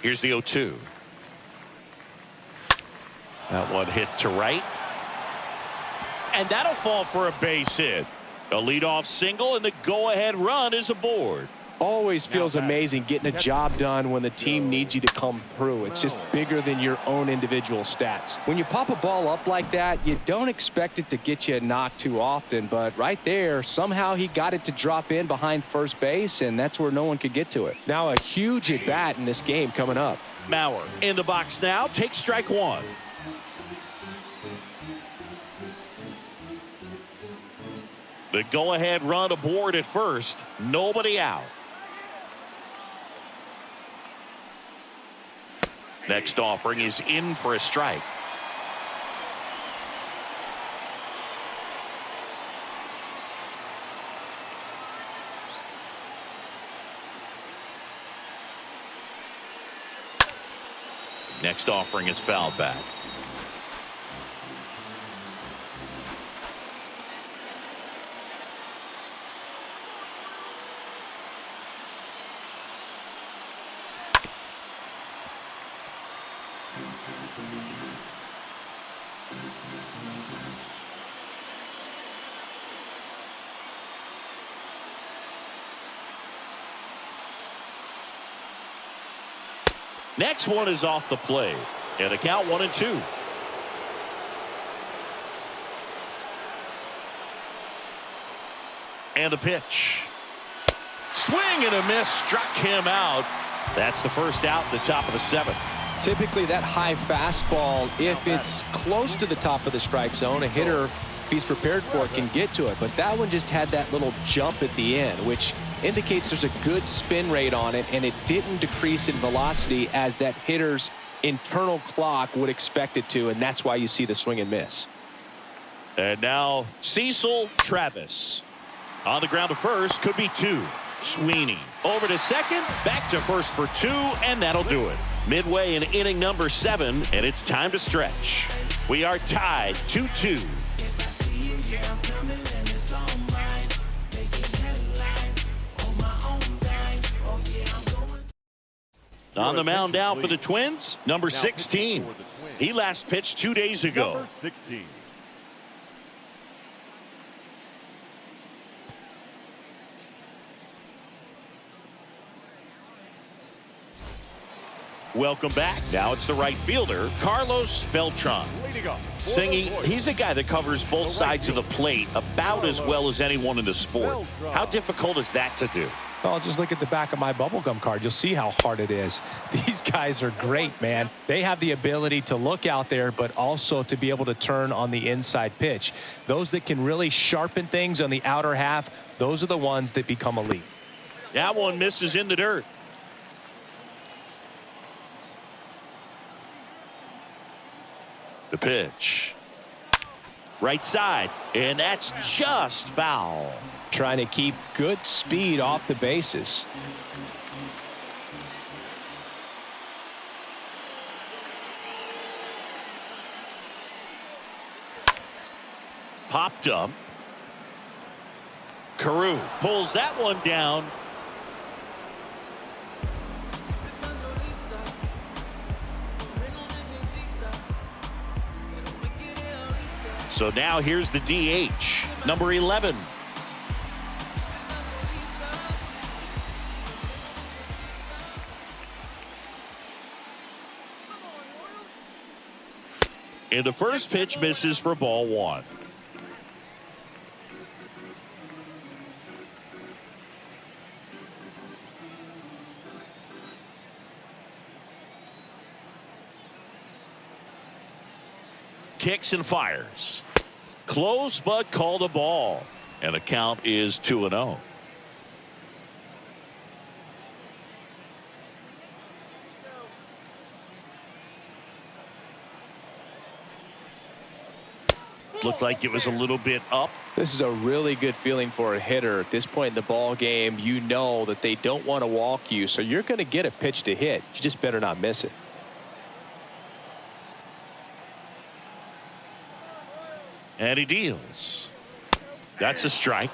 Here's the 0-2. That one hit to right. And that'll fall for a base hit. A leadoff single, and the go-ahead run is aboard. Always feels amazing getting a job done when the team needs you to come through. It's just bigger than your own individual stats. When you pop a ball up like that, you don't expect it to get you a knock too often, but right there, somehow he got it to drop in behind first base, and that's where no one could get to it. Now a huge at-bat in this game coming up. Mauer in the box now, takes strike one. The go-ahead run aboard at first. Nobody out. Next offering is in for a strike. Next offering is fouled back. Next one is off the plate. And a count 1-2. And a pitch. Swing and a miss, struck him out. That's the first out in the top of the seventh. Typically that high fastball, if it's close to the top of the strike zone, a hitter, if he's prepared for it, can get to it. But that one just had that little jump at the end, which indicates there's a good spin rate on it, and it didn't decrease in velocity as that hitter's internal clock would expect it to, and that's why you see the swing and miss. And now Cecil Travis. On the ground to first, could be two. Sweeney over to second, back to first for two, and that'll do it. Midway in inning number 7, and it's time to stretch. We are tied 2-2. On the mound now for the Twins, number 16. He last pitched 2 days ago. Number 16. Welcome back. Now it's the right fielder, Carlos Beltran. Singing, he's a guy that covers both sides of the plate about as well as anyone in the sport. How difficult is that to do? Oh, just look at the back of my bubblegum card. You'll see how hard it is. These guys are great, man. They have the ability to look out there, but also to be able to turn on the inside pitch. Those that can really sharpen things on the outer half, those are the ones that become elite. That one misses in the dirt. The pitch. Right side, and that's just foul. Trying to keep good speed off the bases. Popped up. Carew pulls that one down. So now here's the DH, number 11. And the first pitch misses for ball one. Kicks and fires. Close, but called a ball. And the count is 2-0. Looked like it was a little bit up. This is a really good feeling for a hitter. At this point in the ball game, you know that they don't want to walk you, so you're going to get a pitch to hit. You just better not miss it. And he deals. That's a strike.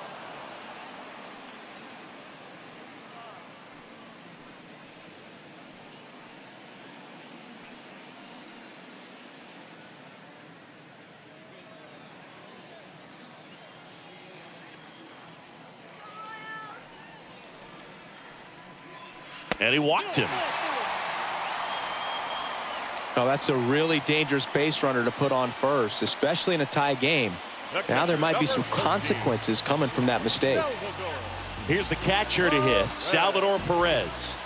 And he walked him. Now that's a really dangerous base runner to put on first, especially in a tie game. Now there might be some consequences coming from that mistake. Here's the catcher to hit, Salvador Perez.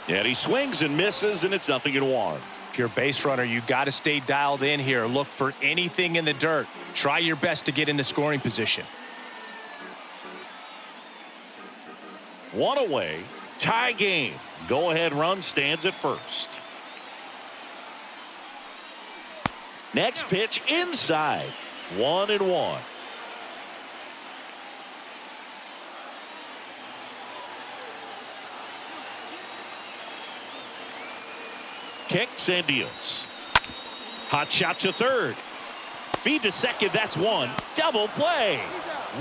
And he swings and misses, and it's 0-1. If you're a base runner, you got to stay dialed in here. Look for anything in the dirt. Try your best to get into scoring position. One away, tie game. Go-ahead run stands at first. Next pitch inside. 1-1. Kicks and deals. Hot shot to third. Feed to second. That's one. Double play.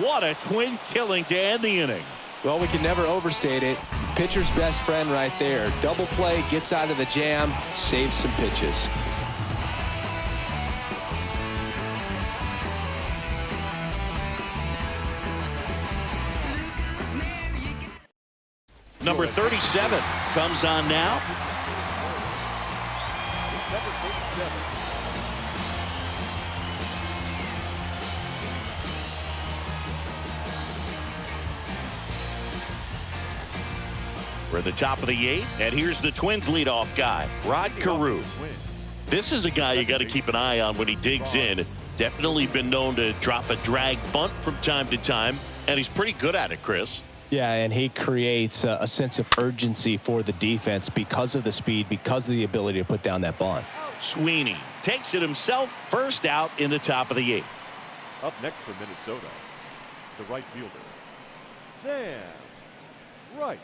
What a twin killing to end the inning. Well, we can never overstate it. Pitcher's best friend right there. Double play, gets out of the jam, saves some pitches. Number 37 comes on now. Number 37. We're at the top of the 8th, and here's the Twins leadoff guy, Rod Carew. This is a guy you got to keep an eye on when he digs in. Definitely been known to drop a drag bunt from time to time, and he's pretty good at it, Chris. Yeah, and he creates a sense of urgency for the defense because of the speed, because of the ability to put down that bunt. Sweeney takes it himself, first out in the top of the 8th. Up next for Minnesota, the right fielder, Sam Rice.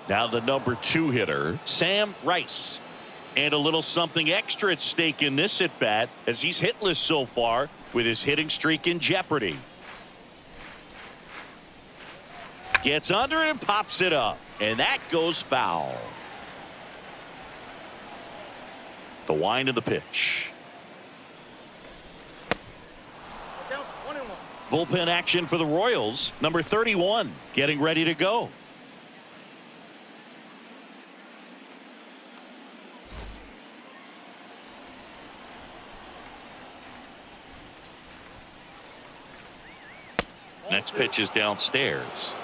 Now the number 2 hitter, Sam Rice. And a little something extra at stake in this at-bat as he's hitless so far with his hitting streak in jeopardy. Gets under it and pops it up. And that goes foul. The wind of the pitch. Bullpen action for the Royals. Number 31 getting ready to go. Next pitch is downstairs.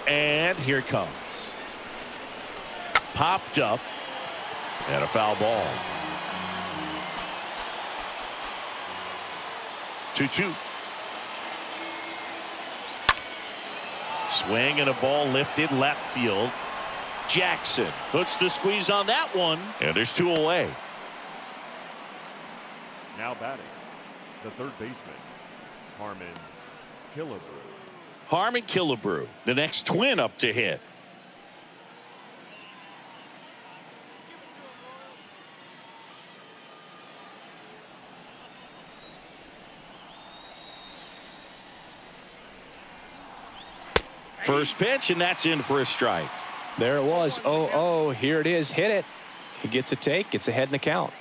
And here it comes. Popped up. And a foul ball. 2-2. Swing and a ball lifted left field. Jackson puts the squeeze on that one. And there's 2 away. Now batting, the third baseman, Harmon Killebrew. Harmon Killebrew, the next Twin up to hit. First pitch, and that's in for a strike. There it was. 0-0. Here it is. Hit it. He gets a take. Gets ahead in the count.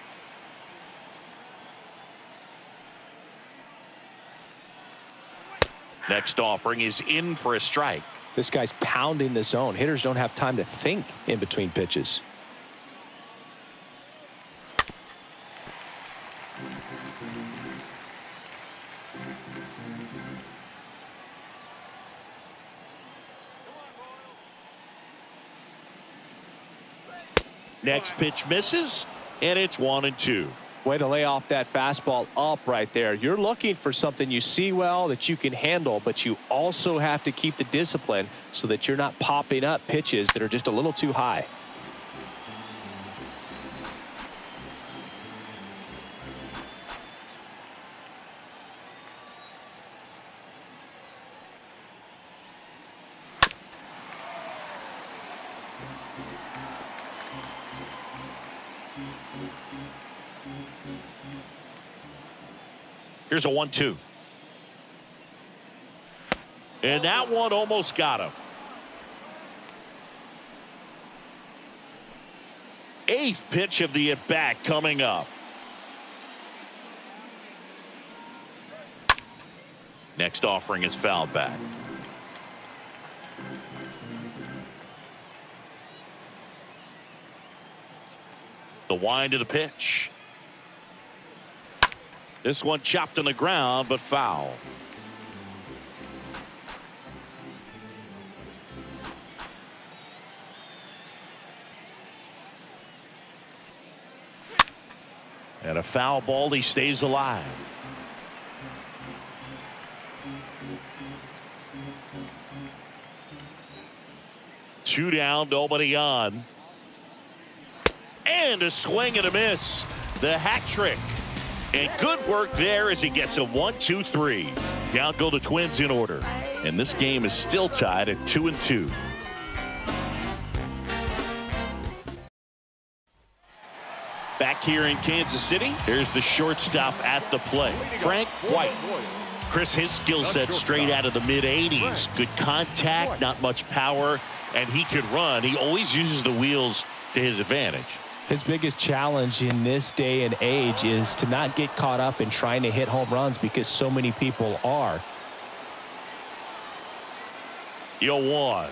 Next offering is in for a strike. This guy's pounding the zone. Hitters don't have time to think in between pitches. Next pitch misses, and it's 1-2. Way to lay off that fastball up right there. You're looking for something you see well that you can handle, but you also have to keep the discipline so that you're not popping up pitches that are just a little too high. Here's a 1-2. And that one almost got him. 8th pitch of the at-bat coming up. Next offering is fouled back. The wind of the pitch. This one chopped on the ground, but foul. And a foul ball, he stays alive. Two down, nobody on. And a swing and a miss. The hat trick. And good work there as he gets a 1-2-3. Down go the Twins in order. And this game is still tied at 2-2. Back here in Kansas City, here's the shortstop at the plate, Frank White. Chris, his skill set straight out of the mid-80s. Good contact, not much power, and he could run. He always uses the wheels to his advantage. His biggest challenge in this day and age is to not get caught up in trying to hit home runs because so many people are. 0-1.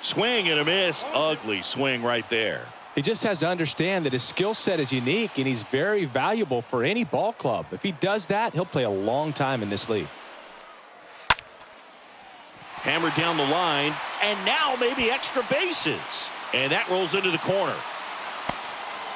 Swing and a miss. Ugly swing right there. He just has to understand that his skill set is unique and he's very valuable for any ball club. If he does that, he'll play a long time in this league. Hammered down the line, and now maybe extra bases. And that rolls into the corner.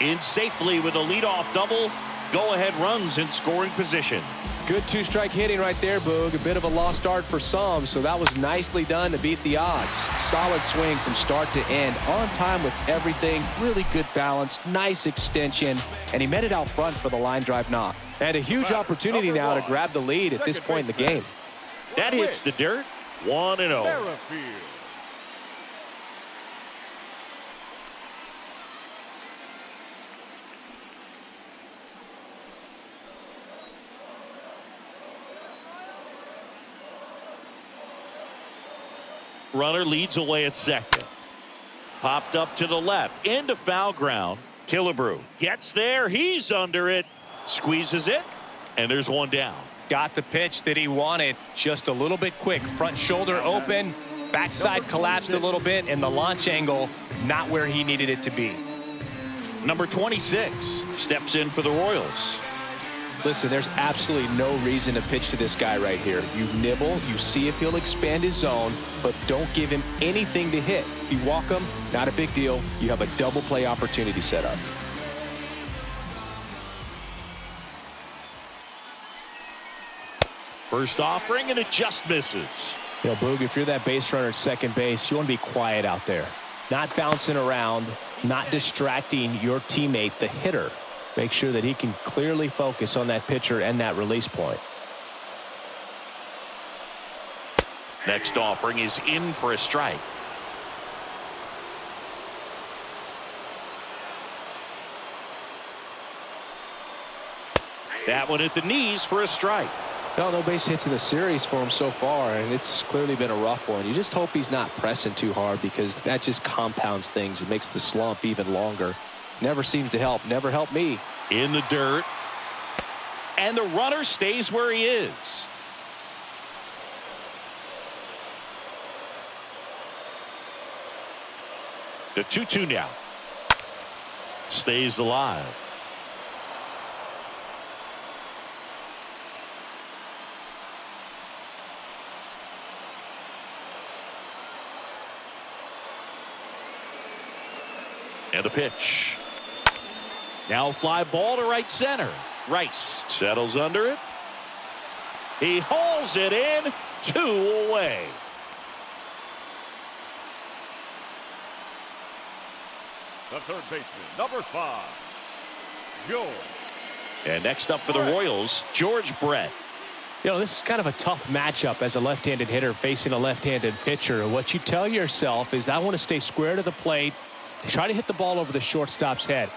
In safely with a leadoff double. Go-ahead runs in scoring position. Good two-strike hitting right there, Boog. A bit of a lost start for some, so that was nicely done to beat the odds. Solid swing from start to end. On time with everything. Really good balance. Nice extension. And he met it out front for the line drive knock. And a huge opportunity now to grab the lead at this point in the game. That hits the dirt. 1-0. Runner leads away at second. Popped up to the left. Into foul ground. Killebrew gets there. He's under it. Squeezes it. And there's one down. Got the pitch that he wanted. Just a little bit quick. Front shoulder open. Backside collapsed a little bit. And the launch angle not where he needed it to be. Number 26 steps in for the Royals. Listen, there's absolutely no reason to pitch to this guy right here. You nibble, you see if he'll expand his zone, but don't give him anything to hit. If you walk him, not a big deal. You have a double play opportunity set up. First offering, and it just misses. You know, Boog, if you're that base runner at second base, you want to be quiet out there. Not bouncing around, not distracting your teammate, the hitter. Make sure that he can clearly focus on that pitcher and that release point. Next offering is in for a strike. That one at the knees for a strike. No base hits in the series for him so far, and it's clearly been a rough one. You just hope he's not pressing too hard because that just compounds things. It makes the slump even longer. Never seems to help. Never helped me. In the dirt. And the runner stays where he is. The 2-2 now. Stays alive. And the pitch. Now fly ball to right center. Rice settles under it. He hauls it in. 2 away. The third baseman, number 5, George. And next up for the Royals, George Brett. You know, this is kind of a tough matchup as a left-handed hitter facing a left-handed pitcher. What you tell yourself is, I want to stay square to the plate, try to hit the ball over the shortstop's head.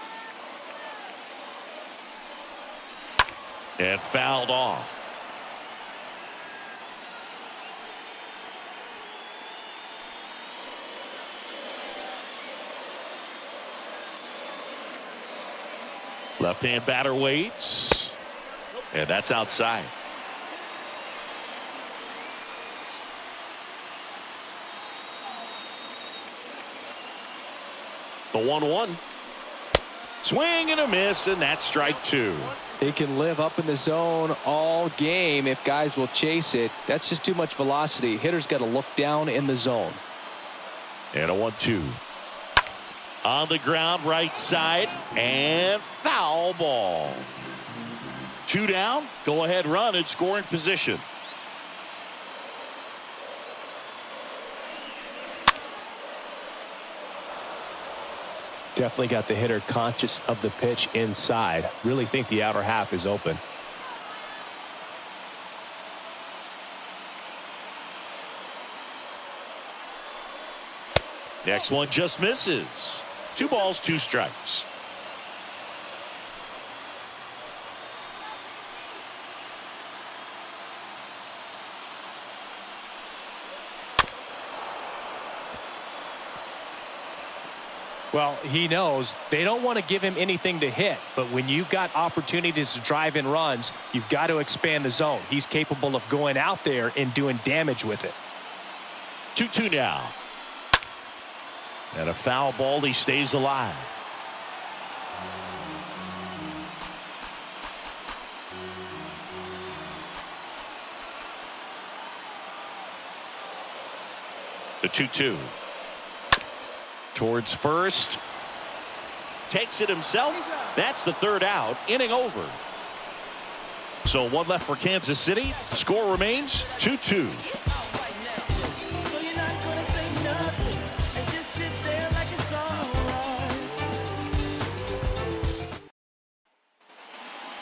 And fouled off. Left-hand batter waits. And that's outside. The 1-1. Swing and a miss, and that's strike 2. He can live up in the zone all game if guys will chase it. That's just too much velocity. Hitter's got to look down in the zone. And a 1-2. On the ground, right side, and foul ball. 2 down, go ahead run in scoring position. Definitely got the hitter conscious of the pitch inside. Really think the outer half is open. Next one just misses. 2 balls, 2 strikes. Well, he knows they don't want to give him anything to hit, but when you've got opportunities to drive in runs, you've got to expand the zone. He's capable of going out there and doing damage with it. 2-2 now. And a foul ball, he stays alive. The 2-2. Towards first. Takes it himself. That's the 3rd out. Inning over. So 1 left for Kansas City. Score remains 2-2.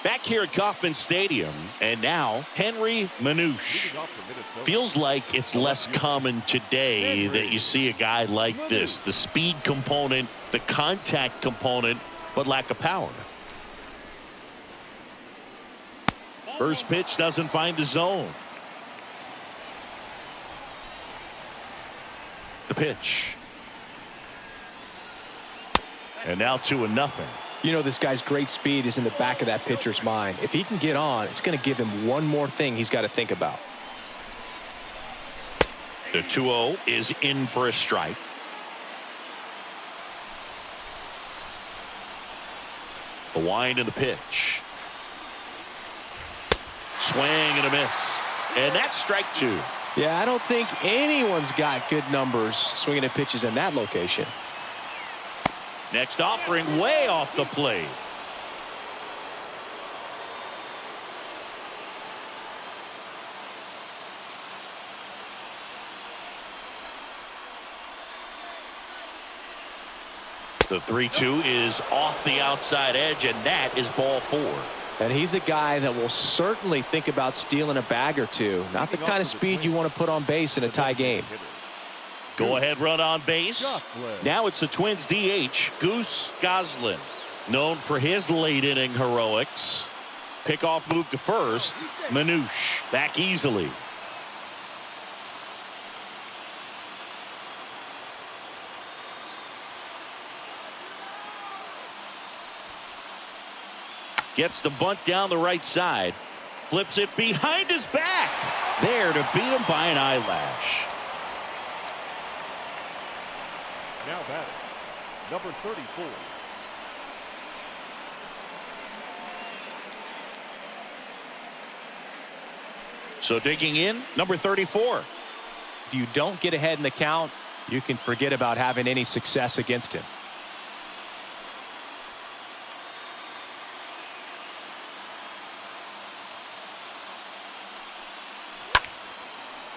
Back here at Kauffman Stadium, and now Henry Manouche. Feels like it's less common today that you see a guy like this. The speed component, the contact component, but lack of power. First pitch doesn't find the zone. The pitch. And now 2-0. You know, this guy's great speed is in the back of that pitcher's mind. If he can get on, it's going to give him one more thing he's got to think about. The 2-0 is in for a strike. The wind and the pitch. Swing and a miss. And that's strike 2. Yeah, I don't think anyone's got good numbers swinging at pitches in that location. Next offering way off the plate. The 3-2 is off the outside edge, and that is ball 4. And he's a guy that will certainly think about stealing a bag or two. Not the kind of speed you want to put on base in a tie game. Go ahead run on base. Now it's the Twins DH, Goose Goslin. Known for his late inning heroics. Pickoff move to first. Manouche back easily. Gets the bunt down the right side. Flips it behind his back. There to beat him by an eyelash. Now batting, number 34. So digging in, number 34. If you don't get ahead in the count, you can forget about having any success against him.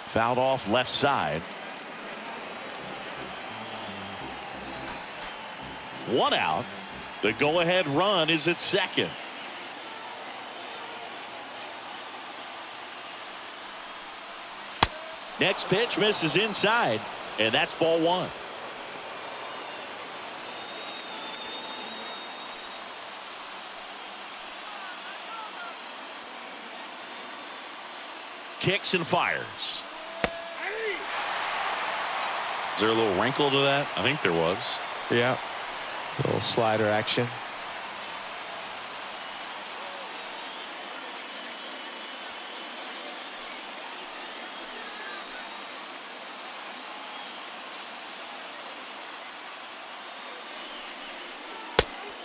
Fouled off left side. 1 out. The go-ahead run is at second. Next pitch misses inside, and that's ball 1. Kicks and fires. Is there a little wrinkle to that? I think there was. Yeah. A little slider action.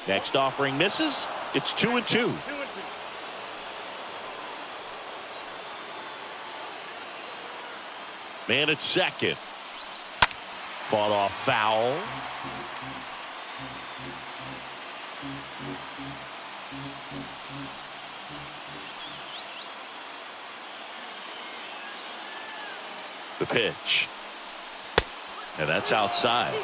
Next offering misses. It's 2-2. Man at second. Fought off foul. The pitch. And that's outside.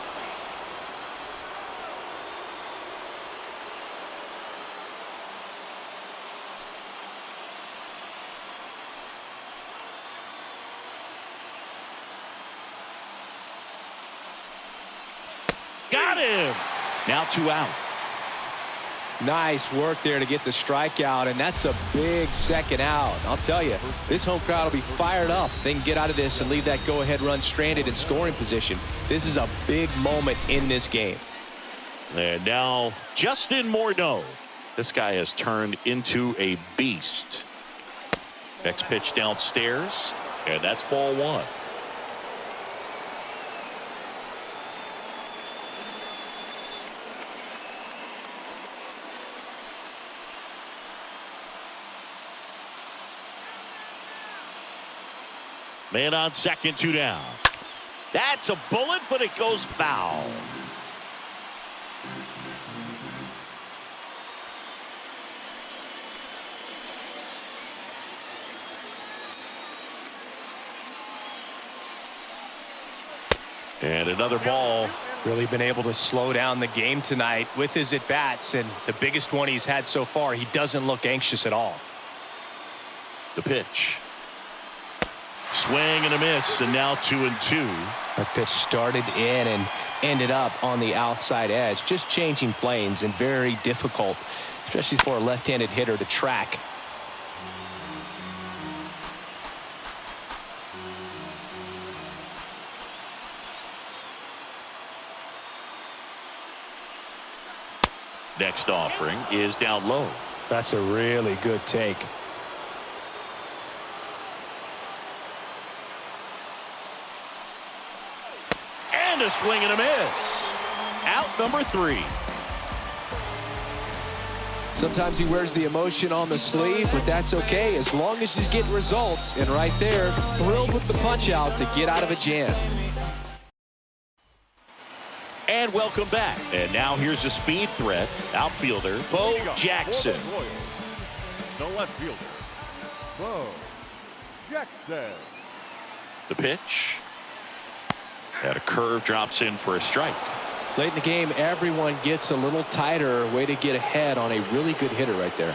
Got him. Now 2 out. Nice work there to get the strikeout, and that's a big second out. I'll tell you, this home crowd will be fired up. They can get out of this and leave that go-ahead run stranded in scoring position. This is a big moment in this game. And now Justin Morneau. This guy has turned into a beast. Next pitch downstairs, and that's ball 1. Man on second, 2 down. That's a bullet, but it goes foul. And another ball. Really been able to slow down the game tonight with his at-bats, and the biggest one he's had so far. He doesn't look anxious at all. The pitch. Swing and a miss, and now 2-2. That pitch started in and ended up on the outside edge. Just changing planes, and very difficult, especially for a left-handed hitter, to track. Next offering is down low. That's a really good take. And a swing and a miss. Out number 3. Sometimes he wears the emotion on the sleeve, but that's okay as long as he's getting results. And right there, thrilled with the punch out to get out of a jam. And welcome back. And now here's a speed threat. Outfielder Bo Jackson. The left fielder, Bo Jackson. The pitch. And a curve drops in for a strike. Late in the game, everyone gets a little tighter. Way to get ahead on a really good hitter right there.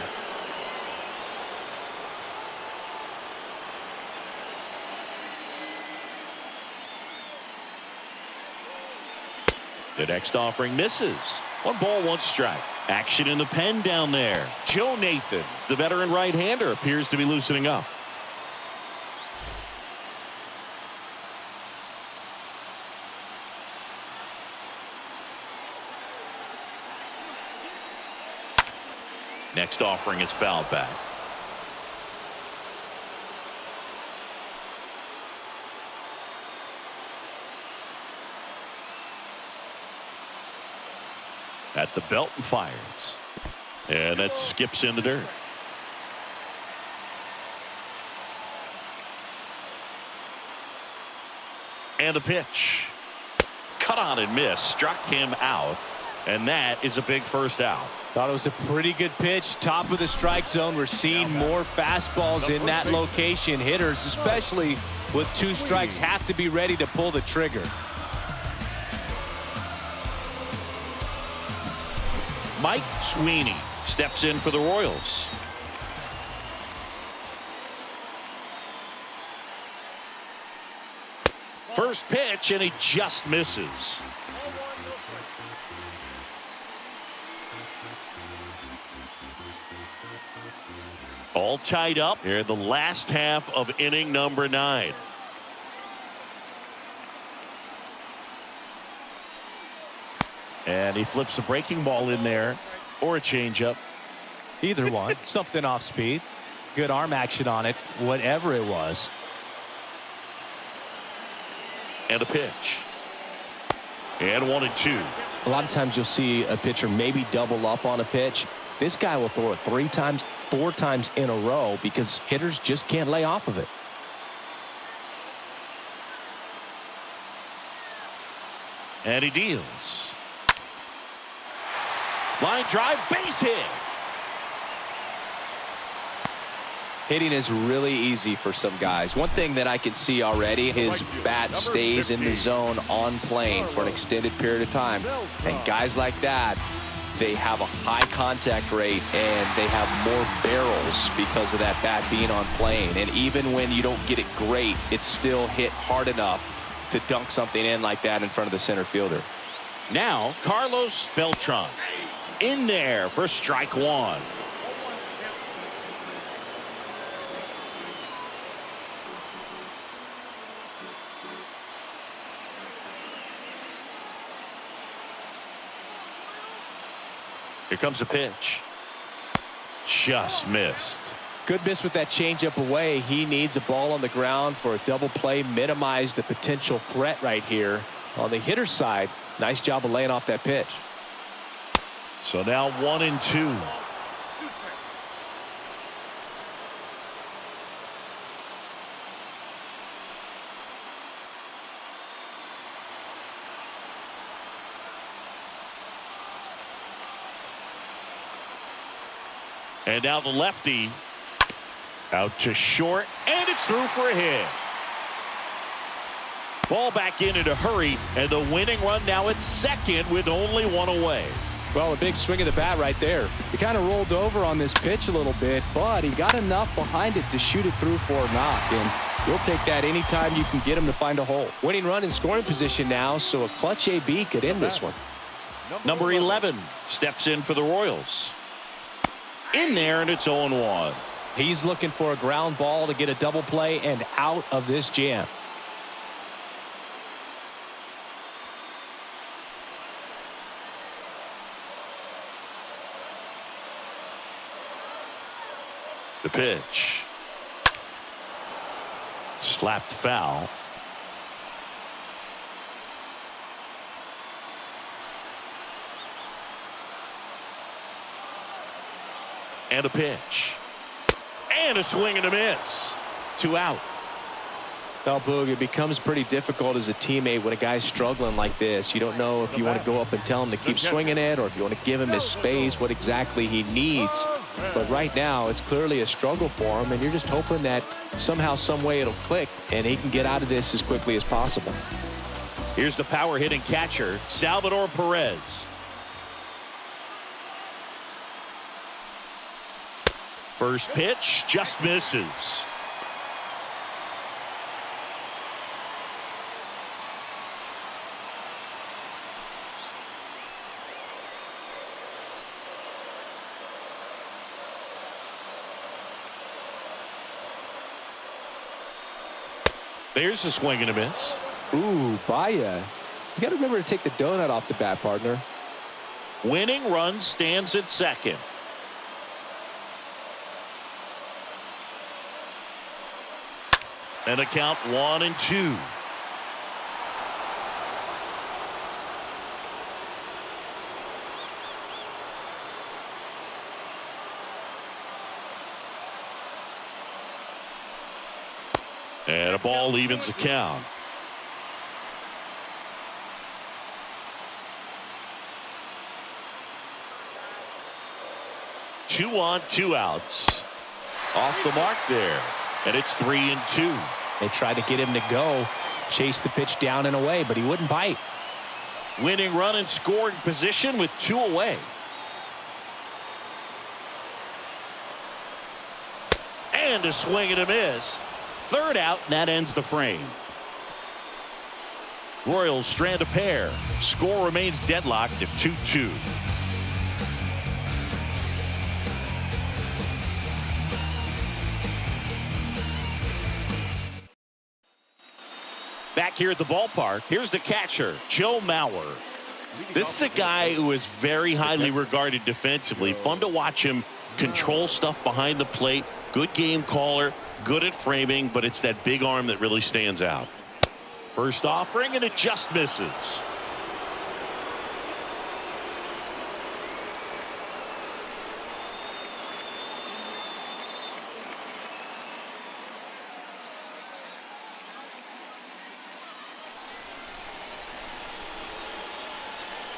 The next offering misses. 1 ball, 1 strike. Action in the pen down there. Joe Nathan, the veteran right-hander, appears to be loosening up. Next offering is fouled back. At the belt and fires. And that skips in the dirt. And the pitch. Cut on and miss. Struck him out. And that is a big first out. Thought it was a pretty good pitch. Top of the strike zone. We're seeing more fastballs in that location. Hitters, especially with 2 strikes, have to be ready to pull the trigger. Mike Sweeney steps in for the Royals. First pitch, and he just misses. All tied up here in the last half of inning number 9. And he flips a breaking ball in there, or a changeup. Either one. Something off speed. Good arm action on it, whatever it was. And a pitch. And 1-2. A lot of times you'll see a pitcher maybe double up on a pitch. This guy will throw it 3 times, 4 times in a row because hitters just can't lay off of it. And he deals. Line drive, base hit. Hitting is really easy for some guys. One thing that I can see already, his bat stays in the zone on plane for an extended period of time. And guys like that, they have a high contact rate and they have more barrels because of that bat being on plane. And even when you don't get it great, it's still hit hard enough to dunk something in like that in front of the center fielder. Now, Carlos Beltran in there for strike 1. Here comes a pitch. Just missed. Good miss with that changeup away. He needs a ball on the ground for a double play, minimize the potential threat right here. On the hitter's side, nice job of laying off that pitch. So now 1-2. And now the lefty out to short, and it's through for a hit. Ball back in a hurry, and the winning run now at second with only 1 away. Well, a big swing of the bat right there. He kind of rolled over on this pitch a little bit, but he got enough behind it to shoot it through for a knock. And you'll take that anytime you can get him to find a hole. Winning run in scoring position now, so a clutch AB could end this one. Number 11 steps in for the Royals. In there, and it's 0-1. He's looking for a ground ball to get a double play and out of this jam. The pitch. Slapped foul. And a pitch. And a swing and a miss. 2 out. Well, Boog, it becomes pretty difficult as a teammate when a guy's struggling like this. You don't know if you want to go up and tell him to keep swinging it or if you want to give him his space, what exactly he needs. But right now, it's clearly a struggle for him, and you're just hoping that somehow, some way it'll click and he can get out of this as quickly as possible. Here's the power-hitting catcher, Salvador Perez. First pitch just misses. There's a swing and a miss. Ooh, Baya. You got to remember to take the donut off the bat, partner. Winning run stands at second. And a count 1-2. And a ball evens the count. 2 on, 2 outs. Off the mark there. And it's 3-2. They tried to get him to go, chase the pitch down and away, but he wouldn't bite. Winning run in scoring position with 2 away. And a swing and a miss. 3rd out, and that ends the frame. Royals strand a pair. Score remains deadlocked at 2-2. Back here at the ballpark, here's the catcher, Joe Mauer. This is a guy who is very highly regarded defensively. Fun to watch him control stuff behind the plate. Good game caller, good at framing, but it's that big arm that really stands out. First offering, and it just misses.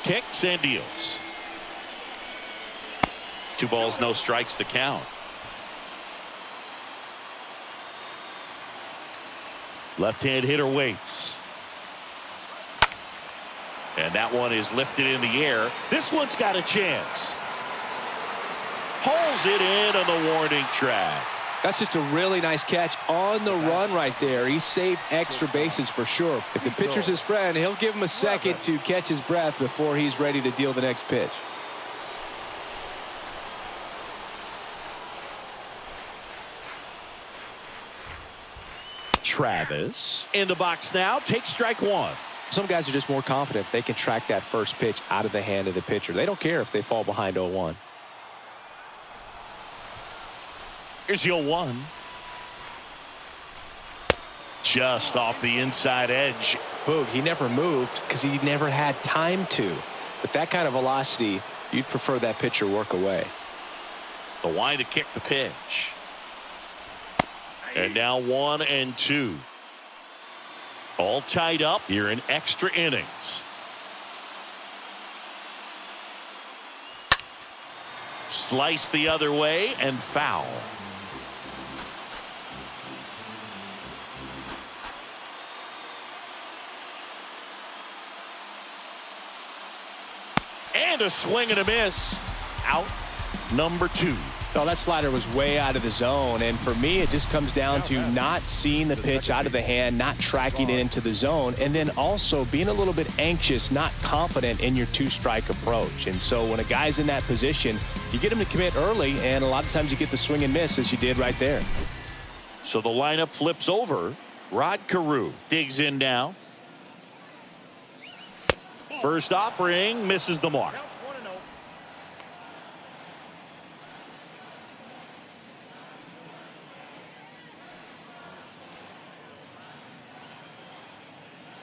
Kicks and deals. 2 balls, no strikes, the count. Left-hand hitter waits. And that one is lifted in the air. This one's got a chance. Pulls it in on the warning track. That's just a really nice catch on the run right there. He saved extra bases for sure. If the pitcher's his friend, he'll give him a second to catch his breath before he's ready to deal the next pitch. Travis in the box now, takes strike 1. Some guys are just more confident they can track that first pitch out of the hand of the pitcher. They don't care if they fall behind 0-1. Here's the 0-1. Just off the inside edge. Boog, he never moved because he never had time to. With that kind of velocity, you'd prefer that pitcher work away. The wind to kick the pitch. And now 1-2. All tied up here in extra innings. Slice the other way and foul. And a swing and a miss. Out number 2. Oh, that slider was way out of the zone, and for me it just comes down to not seeing the pitch out of the hand, not tracking it into the zone, and then also being a little bit anxious, not confident in your 2-strike approach. And so when a guy's in that position, you get him to commit early, and a lot of times you get the swing and miss as you did right there. So the lineup flips over. Rod Carew digs in now. First offering misses the mark.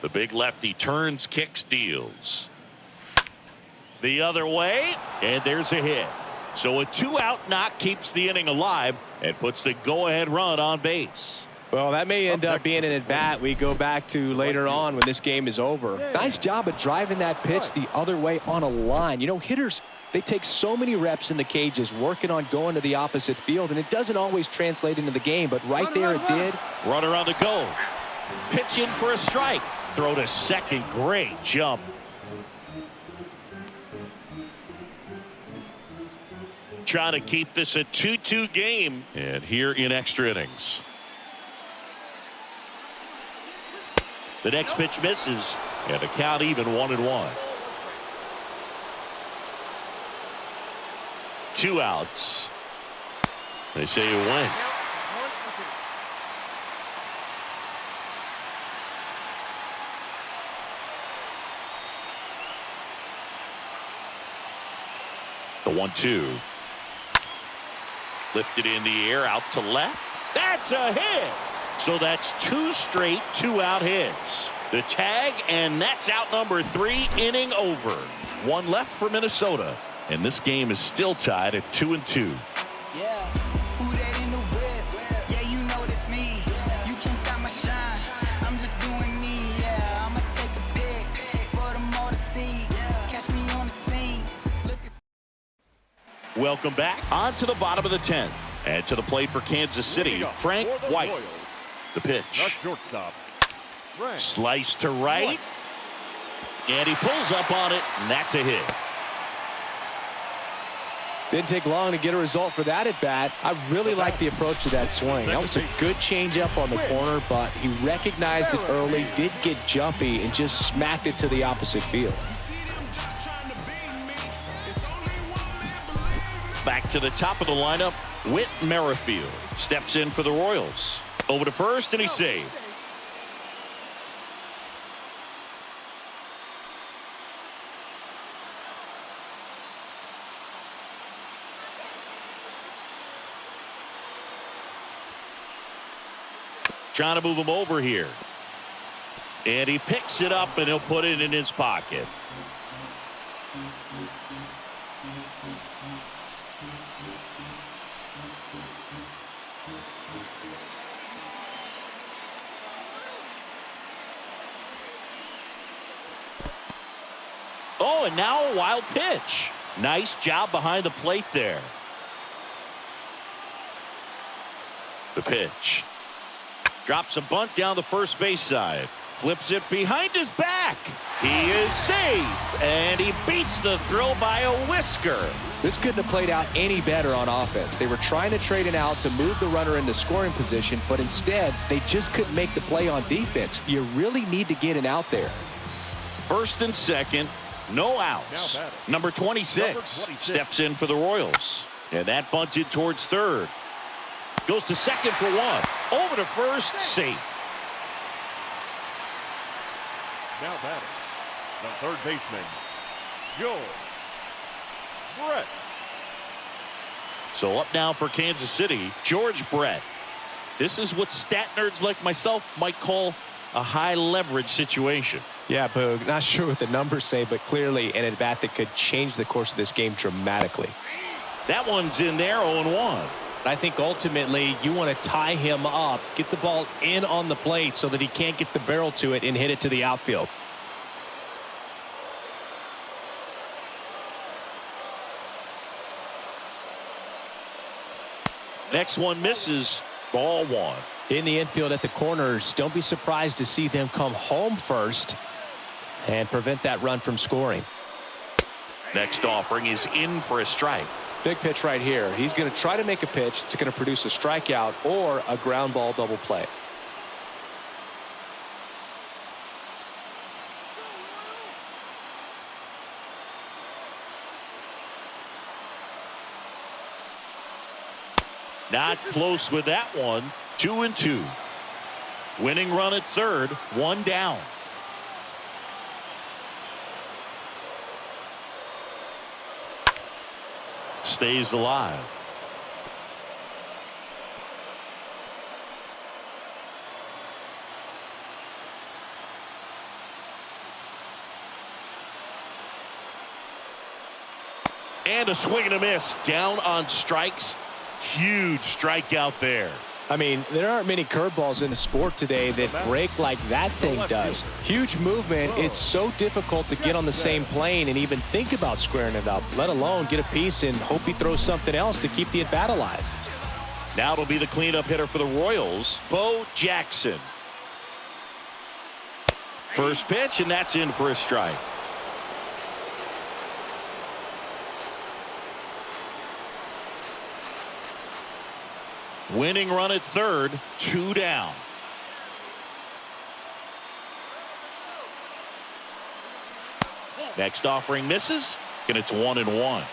The big lefty turns, kicks, deals. The other way, and there's a hit. So a 2-out knock keeps the inning alive and puts the go-ahead run on base. Well, that may end up being an at-bat we go back to later on when this game is over. Nice job of driving that pitch the other way on a line. You know, hitters, they take so many reps in the cages working on going to the opposite field, and it doesn't always translate into the game, but right there it did. Runner on the go. Pitch in for a strike. Throw to second. Great jump. Trying to keep this a 2-2 game. And here in extra innings. The next pitch misses. And the count even 1-1. 2 outs. They say you win. The 1-2. Lifted in the air out to left. That's a hit. So that's 2 straight 2-out hits. The tag, and that's out number 3, inning over. 1 left for Minnesota. And this game is still tied at 2-2. Yeah. Who that in the whip? Yeah, you know it's me. You can't stop my shine. I'm just doing me. Yeah, I'ma take a pic for them all to see. Catch me on the scene. Look at Welcome back. On to the bottom of the 10th. And to the plate for Kansas City, Frank White. The Not pitch. shortstop. Frank. Slice to right. And he pulls up on it, and that's a hit. Didn't take long to get a result for that at bat. I really like the approach to that swing. That was a good changeup on the corner, but he recognized it early, did get jumpy, and just smacked it to the opposite field. Back to the top of the lineup, Whit Merrifield steps in for the Royals. Over to first, and he's saved. Trying to move him over here. And he picks it up, and he'll put it in his pocket. Oh, and now a wild pitch. Nice job behind the plate there. The pitch. Drops a bunt down the first base side. Flips it behind his back. He is safe, and he beats the throw by a whisker. This couldn't have played out any better on offense. They were trying to trade an out to move the runner into scoring position, but instead, they just couldn't make the play on defense. You really need to get an out there. First and second, no outs. Number 26 steps in for the Royals. And that bunted towards third. Goes to second for one. Over to first, safe. Now batting, the third baseman, George Brett. So up now for Kansas City, George Brett. This is what stat nerds like myself might call a high leverage situation. Yeah, Boog, not sure what the numbers say, but clearly an at-bat that could change the course of this game dramatically. That one's in there, 0-1. I think ultimately you want to tie him up, get the ball in on the plate so that he can't get the barrel to it and hit it to the outfield. Next one misses, ball one. In the infield at the corners, don't be surprised to see them come home first and prevent that run from scoring. Next offering is in for a strike. Big pitch right here. He's going to try to make a pitch that's going to produce a strikeout or a ground ball double play. Not close with that one. 2-2. Winning run at third, one down. Stays alive. And a swing and a miss. Down on strikes. Huge strikeout there. I mean, there aren't many curveballs in the sport today that break like that thing does. Huge movement. It's so difficult to get on the same plane and even think about squaring it up, let alone get a piece and hope he throws something else to keep the at-bat alive. Now it'll be the cleanup hitter for the Royals, Bo Jackson. First pitch, and that's in for a strike. Winning run at third, two down. Next offering misses, and it's 1-1.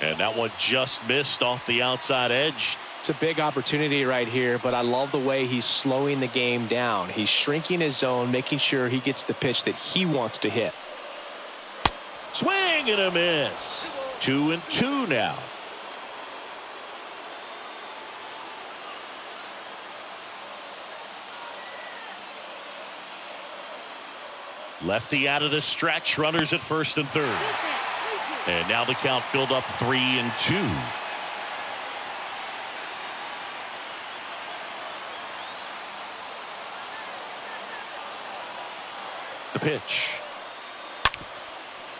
And that one just missed off the outside edge. It's a big opportunity right here, but I love the way he's slowing the game down. He's shrinking his zone, making sure he gets the pitch that he wants to hit. Swing and a miss. 2-2 now. Lefty out of the stretch. Runners at first and third. And now the count filled up 3-2. pitch.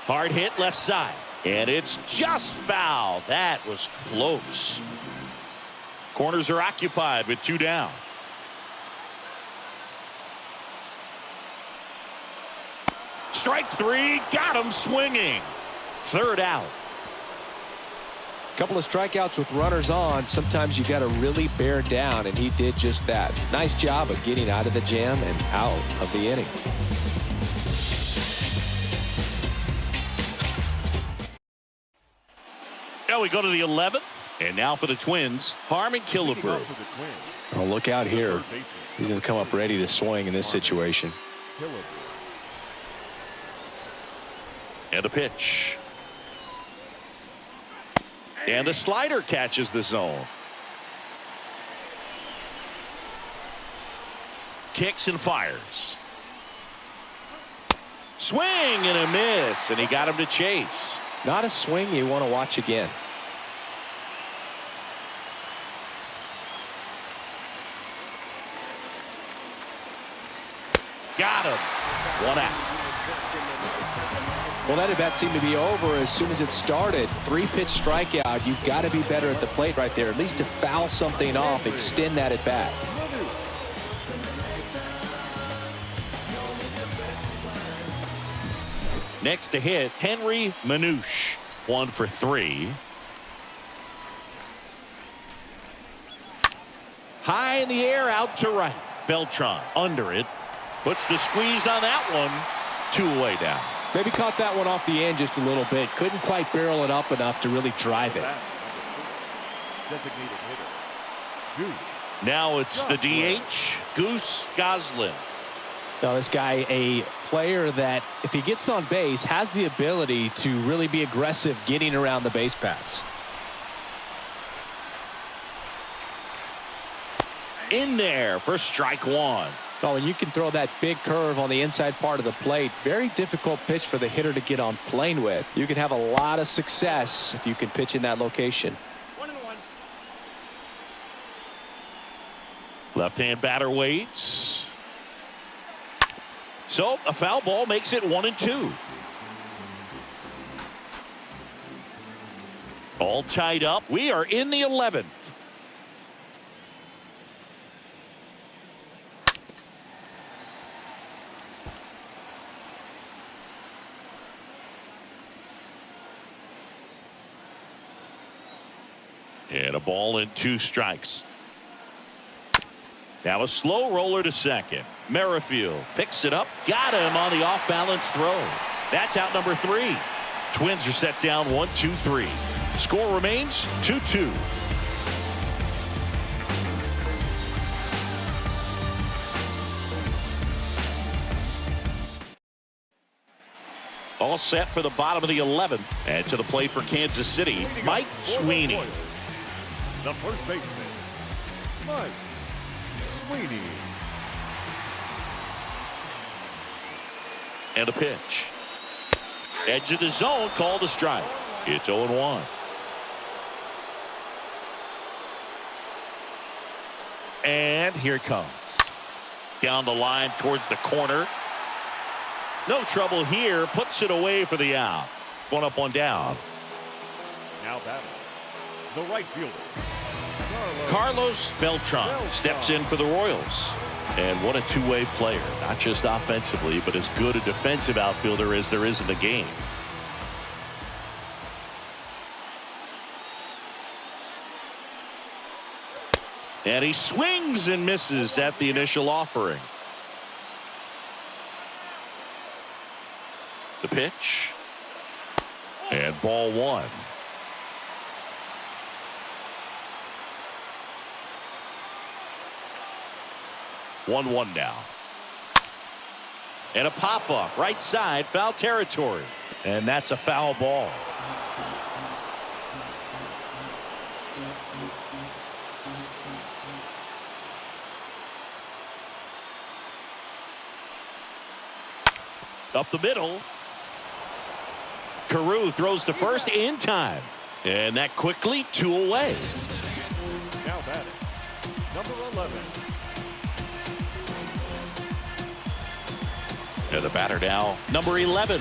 Hard hit left side. And it's just foul. That was close. Corners are occupied with 2 down. Strike 3. Got him swinging. 3rd out. Couple of strikeouts with runners on. Sometimes you got to really bear down, and he did just that. Nice job of getting out of the jam and out of the inning. Now we go to the 11th. And now for the Twins, Harmon Killebrew. Oh, look out here. He's going to come up ready to swing in this situation. And a pitch. And a slider catches the zone. Kicks and fires. Swing and a miss, and he got him to chase. Not a swing you want to watch again. Got him. 1 out. Well, that at bat seemed to be over as soon as it started. 3-pitch strikeout. You've got to be better at the plate right there, at least to foul something off, extend that at bat. Next to hit, Henry Manouche. 1 for 3. High in the air, out to right. Beltran under it. Puts the squeeze on that one. 2 away down. Maybe caught that one off the end just a little bit. Couldn't quite barrel it up enough to really drive it. Now it's the DH, Goose Goslin. Now this guy, a player that if he gets on base has the ability to really be aggressive getting around the base paths. In there for strike 1. Oh, and you can throw that big curve on the inside part of the plate. Very difficult pitch for the hitter to get on plane with. You can have a lot of success if you can pitch in that location. 1-1. Left-hand batter waits. So a foul ball makes it 1-2. All tied up. We are in the 11th. And a ball and 2 strikes. Now a slow roller to second. Merrifield picks it up. Got him on the off-balance throw. That's out number 3. Twins are set down 1-2-3. Score remains 2-2. All set for the bottom of the 11th. And to the plate for Kansas City, Mike Sweeney. The first baseman, Mike Sweeney. And a pitch. Edge of the zone, called a strike. It's 0-1. And here it comes. Down the line towards the corner. No trouble here. Puts it away for the out. 1 up, 1 down. Now batting, the right fielder, Carlos Beltran steps in for the Royals. And what a two-way player. Not just offensively, but as good a defensive outfielder as there is in the game. And he swings and misses at the initial offering. The pitch. And ball 1. One now. And a pop-up right side, foul territory. And that's a foul ball. Up the middle. Carew throws to first in time. And that quickly 2 away. now batting, number 11. And the batter now, number 11.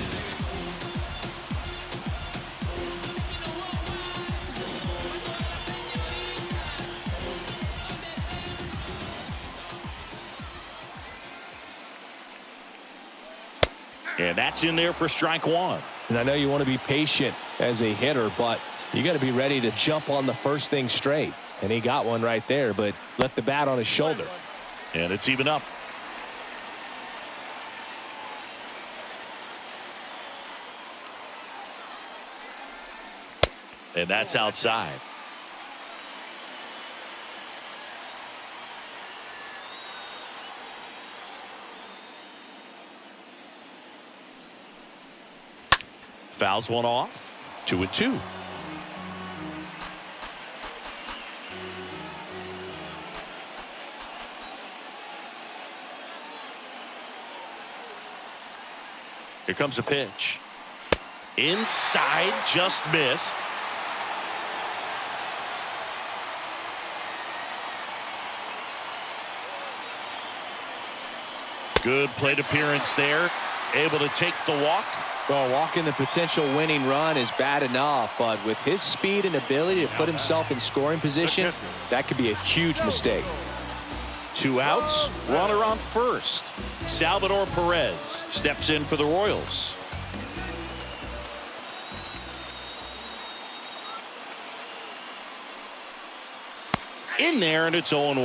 And that's in there for strike one. And I know you want to be patient as a hitter, but you got to be ready to jump on the first thing straight. And he got one right there, but left the bat on his shoulder. And it's even up. And that's outside. Fouls one off. 2-2. Here comes a pitch. Inside, just missed. Good plate appearance there. Able to take the walk. Well, walking the potential winning run is bad enough, but with his speed and ability to put himself in scoring position, that could be a huge mistake. 2 outs, runner on first. Salvador Perez steps in for the Royals. In there, and it's 0-1.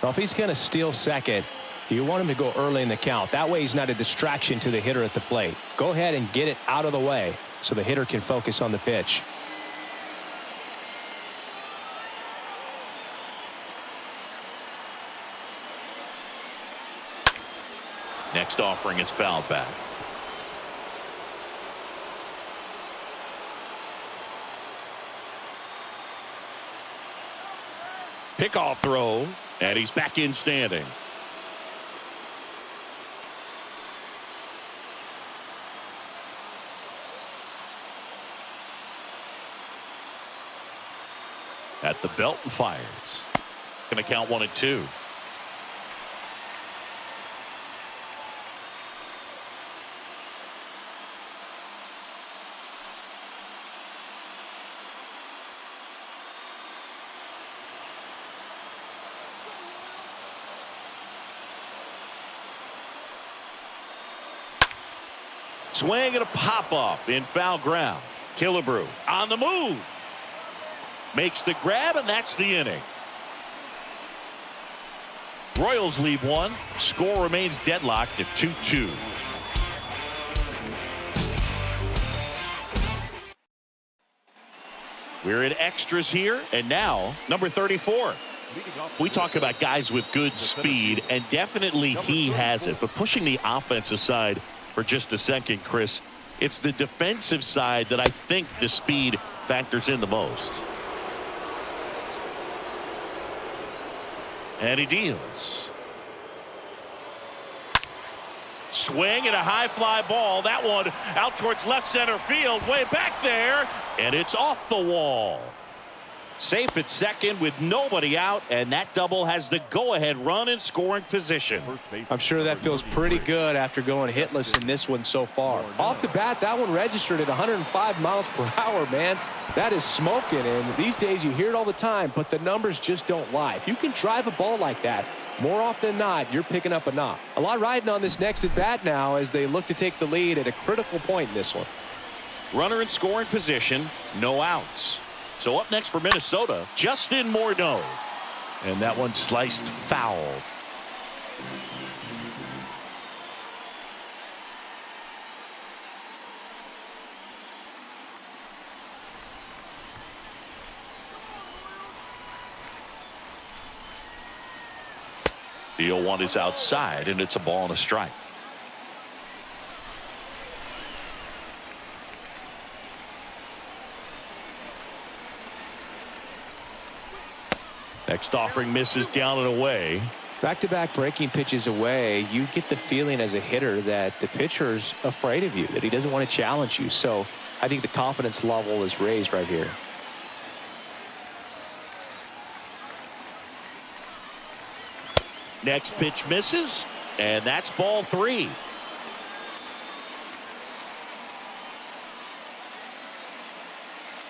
Well, if he's going to steal second, you want him to go early in the count. That way he's not a distraction to the hitter at the plate. Go ahead and get it out of the way so the hitter can focus on the pitch. Next offering is fouled back. Pickoff throw, and he's back in standing. At the belt and fires. Going to count 1-2. Swing and a pop-up in foul ground. Killebrew on the move. Makes the grab, and that's the inning. Royals lead one. Score remains deadlocked at 2-2. We're in extras here, and now number 34. We talk about guys with good speed, and definitely he has it. But pushing the offense aside for just a second, Chris, it's the defensive side that I think the speed factors in the most. And he deals. Swing and a high fly ball. That one out towards left center field, way back there, and it's off the wall. Safe at second with nobody out, and that double has the go-ahead run in scoring position. I'm sure that feels pretty good after going hitless in this one so far. Off the bat, that one registered at 105 miles per hour, man. That is smoking, and these days you hear it all the time, but the numbers just don't lie. If you can drive a ball like that, more often than not, you're picking up a knock. A lot riding on this next at bat now as they look to take the lead at a critical point in this one. Runner in scoring position, no outs. So up next for Minnesota, Justin Morneau. And that one sliced foul. The 0-1 is outside, and it's a ball and a strike. Next offering misses down and away. Back-to-back breaking pitches away, you get the feeling as a hitter that the pitcher's afraid of you, that he doesn't want to challenge you. So I think the confidence level is raised right here. Next pitch misses, and that's ball 3.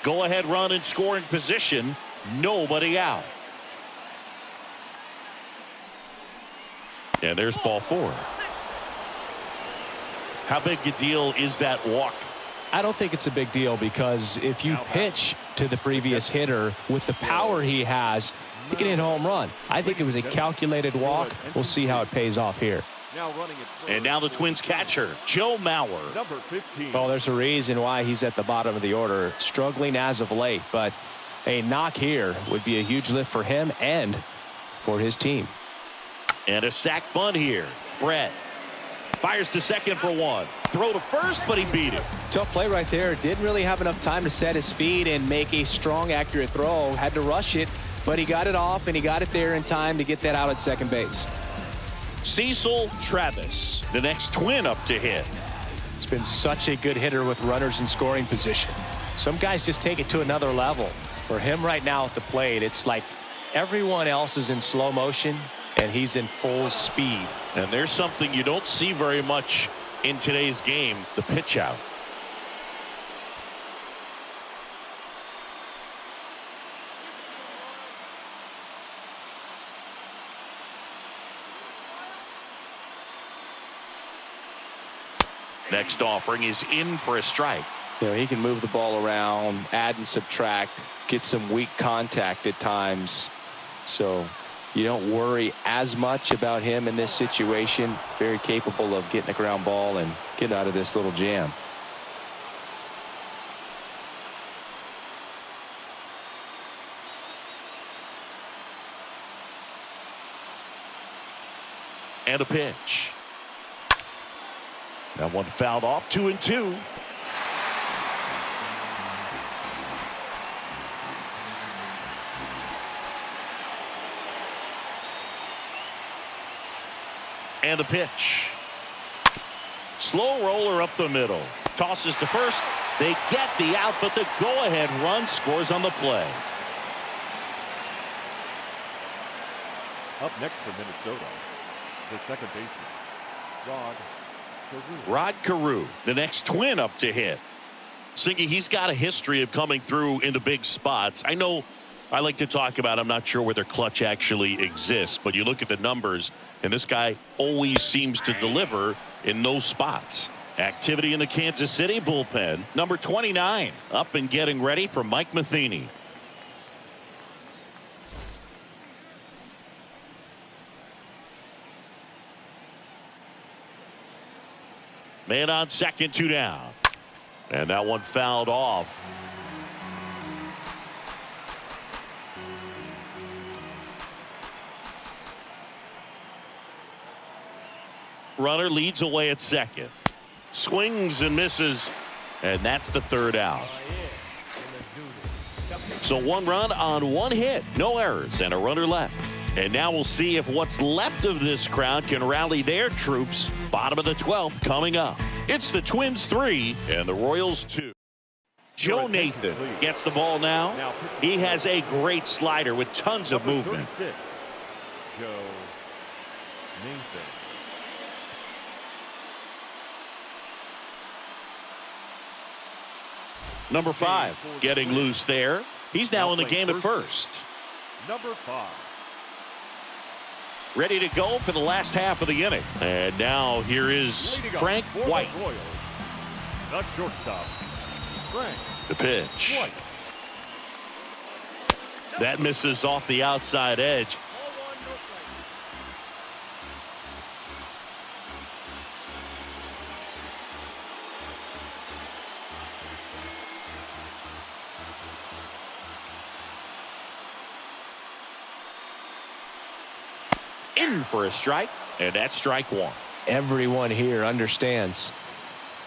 Go-ahead run in scoring position. Nobody out. And there's ball 4. How big a deal is that walk? I don't think it's a big deal, because if you pitch to the previous hitter with the power he has, he can hit a home run. I think it was a calculated walk. We'll see how it pays off here. And now the Twins catcher, Joe Mauer. Number 15. Well, there's a reason why he's at the bottom of the order, struggling as of late, but a knock here would be a huge lift for him and for his team. And a sac bunt here. Brett fires to second for 1. Throw to first, but he beat it. Tough play right there. Didn't really have enough time to set his feet and make a strong, accurate throw. Had to rush it, but he got it off, and he got it there in time to get that out at second base. Cecil Travis, the next Twin up to hit. He's been such a good hitter with runners in scoring position. Some guys just take it to another level. For him right now at the plate, it's like everyone else is in slow motion, and he's in full speed. And there's something you don't see very much in today's game, the pitch out. Next offering is in for a strike. You know, he can move the ball around, add and subtract, get some weak contact at times. So you don't worry as much about him in this situation. Very capable of getting a ground ball and getting out of this little jam. And a pitch. That one fouled off. 2-2. And a pitch. Slow roller up the middle. Tosses to first. They get the out, but the go-ahead run scores on the play. Up next for Minnesota, the second baseman, Rod Carew, the next Twin up to hit. Singy, he's got a history of coming through into big spots. I know I like to talk about, I'm not sure whether clutch actually exists, but you look at the numbers, and this guy always seems to deliver in those spots. Activity in the Kansas City bullpen. Number 29 up and getting ready for Mike Matheny. Man on second, 2 down. And that one fouled off. Runner leads away at second. Swings and misses. And that's the 3rd out. So 1 run on 1 hit. No errors and a runner left. And now we'll see if what's left of this crowd can rally their troops. Bottom of the 12th coming up. It's the Twins 3 and the Royals 2. Joe Nathan gets the ball now. He has a great slider with tons of movement. Joe Nathan. Number 5 getting loose there. He's now in the game at first. Number 5. Ready to go for the last half of the inning. And now here is Frank White. The shortstop, Frank. The pitch. That misses off the outside edge. In for a strike, and that's strike 1. Everyone here understands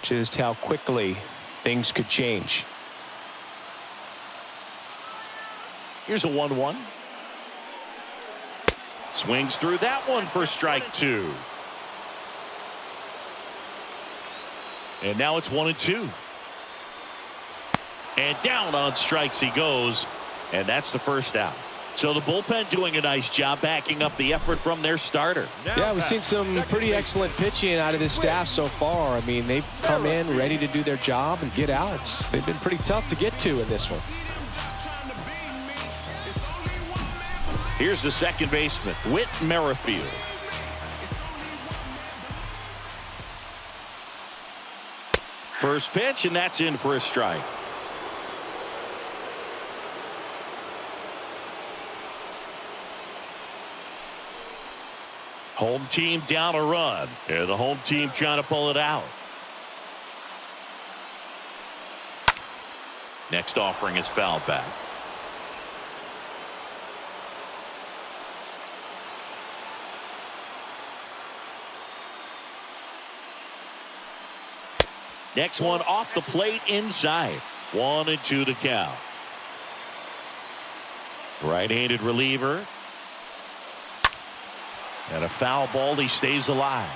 just how quickly things could change. Here's a 1-1. Swings through that one for strike 2. And now it's 1-2. And down on strikes he goes, and that's the 1st out. So the bullpen doing a nice job backing up the effort from their starter. Yeah, we've seen some pretty excellent pitching out of this staff so far. I mean, they've come in ready to do their job and get out. They've been pretty tough to get to in this one. Here's the second baseman, Whit Merrifield. First pitch, and that's in for a strike. Home team down a run. And the home team trying to pull it out. Next offering is fouled back. Next one off the plate inside. 1-2 to count. Right-handed reliever. And a foul ball. He stays alive.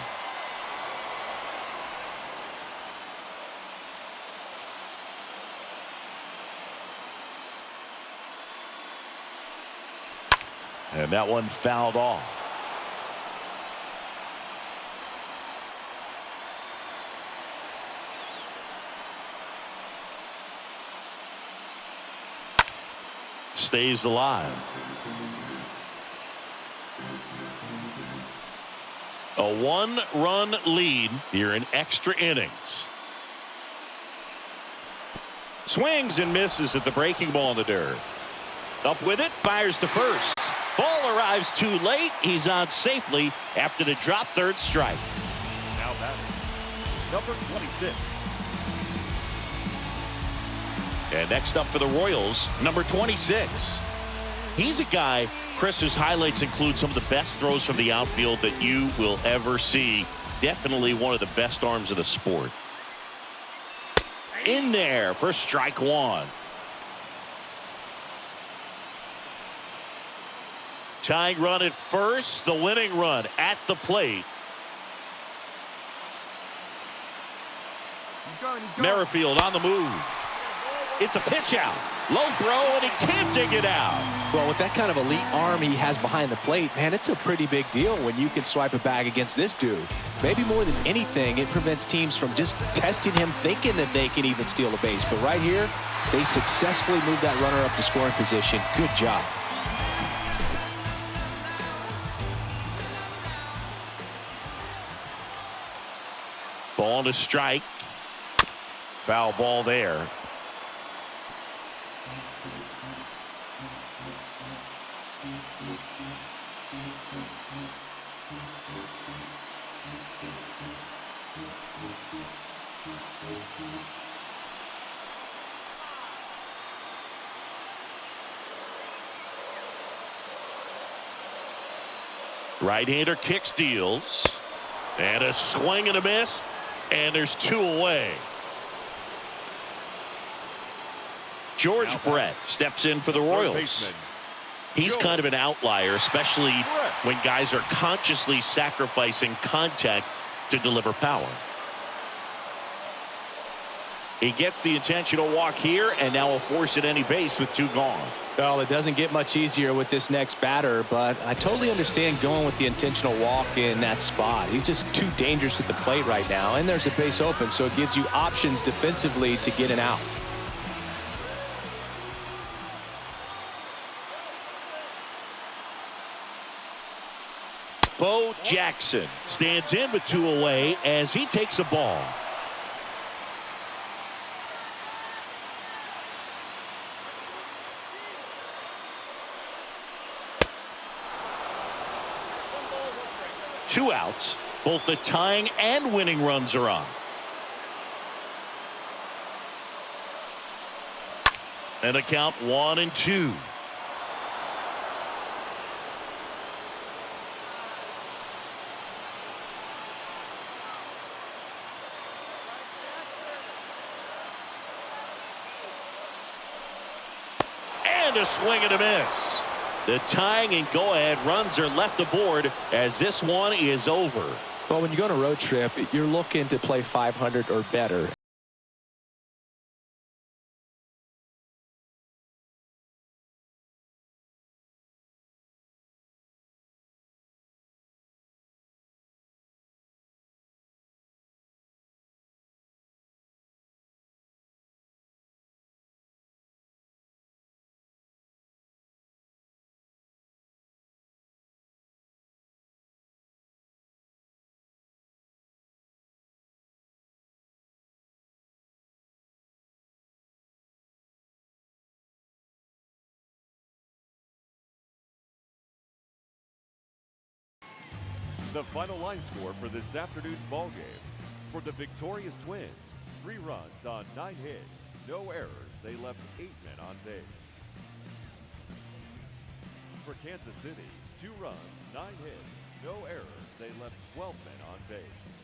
And that one fouled off. Stays alive. A 1-run lead here in extra innings. Swings and misses at the breaking ball in the dirt. Up with it, fires to first. Ball arrives too late. He's on safely after the drop third strike. Now batting, number 26. And next up for the Royals, number 26. He's a guy, Chris, whose highlights include some of the best throws from the outfield that you will ever see. Definitely one of the best arms of the sport. In there for strike one. Tying run at first, the winning run at the plate. Merrifield on the move. It's a pitch out. Low throw, and he can't dig it out. Well, with that kind of elite arm he has behind the plate, man, it's a pretty big deal when you can swipe a bag against this dude. Maybe more than anything, it prevents teams from just testing him, thinking that they can even steal a base. But right here, they successfully moved that runner up to scoring position. Good job. Ball to strike. Foul ball there. Right-hander kicks, deals. And a swing and a miss. And there's two away. George Brett steps in for the Royals. He's kind of an outlier, especially when guys are consciously sacrificing contact to deliver power. He gets the intentional walk here, and now will force at any base with two gone. Well, it doesn't get much easier with this next batter, but I totally understand going with the intentional walk in that spot. He's just too dangerous at the plate right now, and there's a base open, so it gives you options defensively to get an out. Bo Jackson stands in with two away as he takes a ball. Two outs. Both the tying and winning runs are on. And a count 1-2. And a swing and a miss. The tying and go-ahead runs are left aboard as this one is over. Well, when you go on a road trip, you're looking to play 500 or better. The final line score for this afternoon's ball game. For the victorious Twins, 3 runs on 9 hits, no errors. They left 8 men on base. For Kansas City, 2 runs, 9 hits, no errors. They left 12 men on base.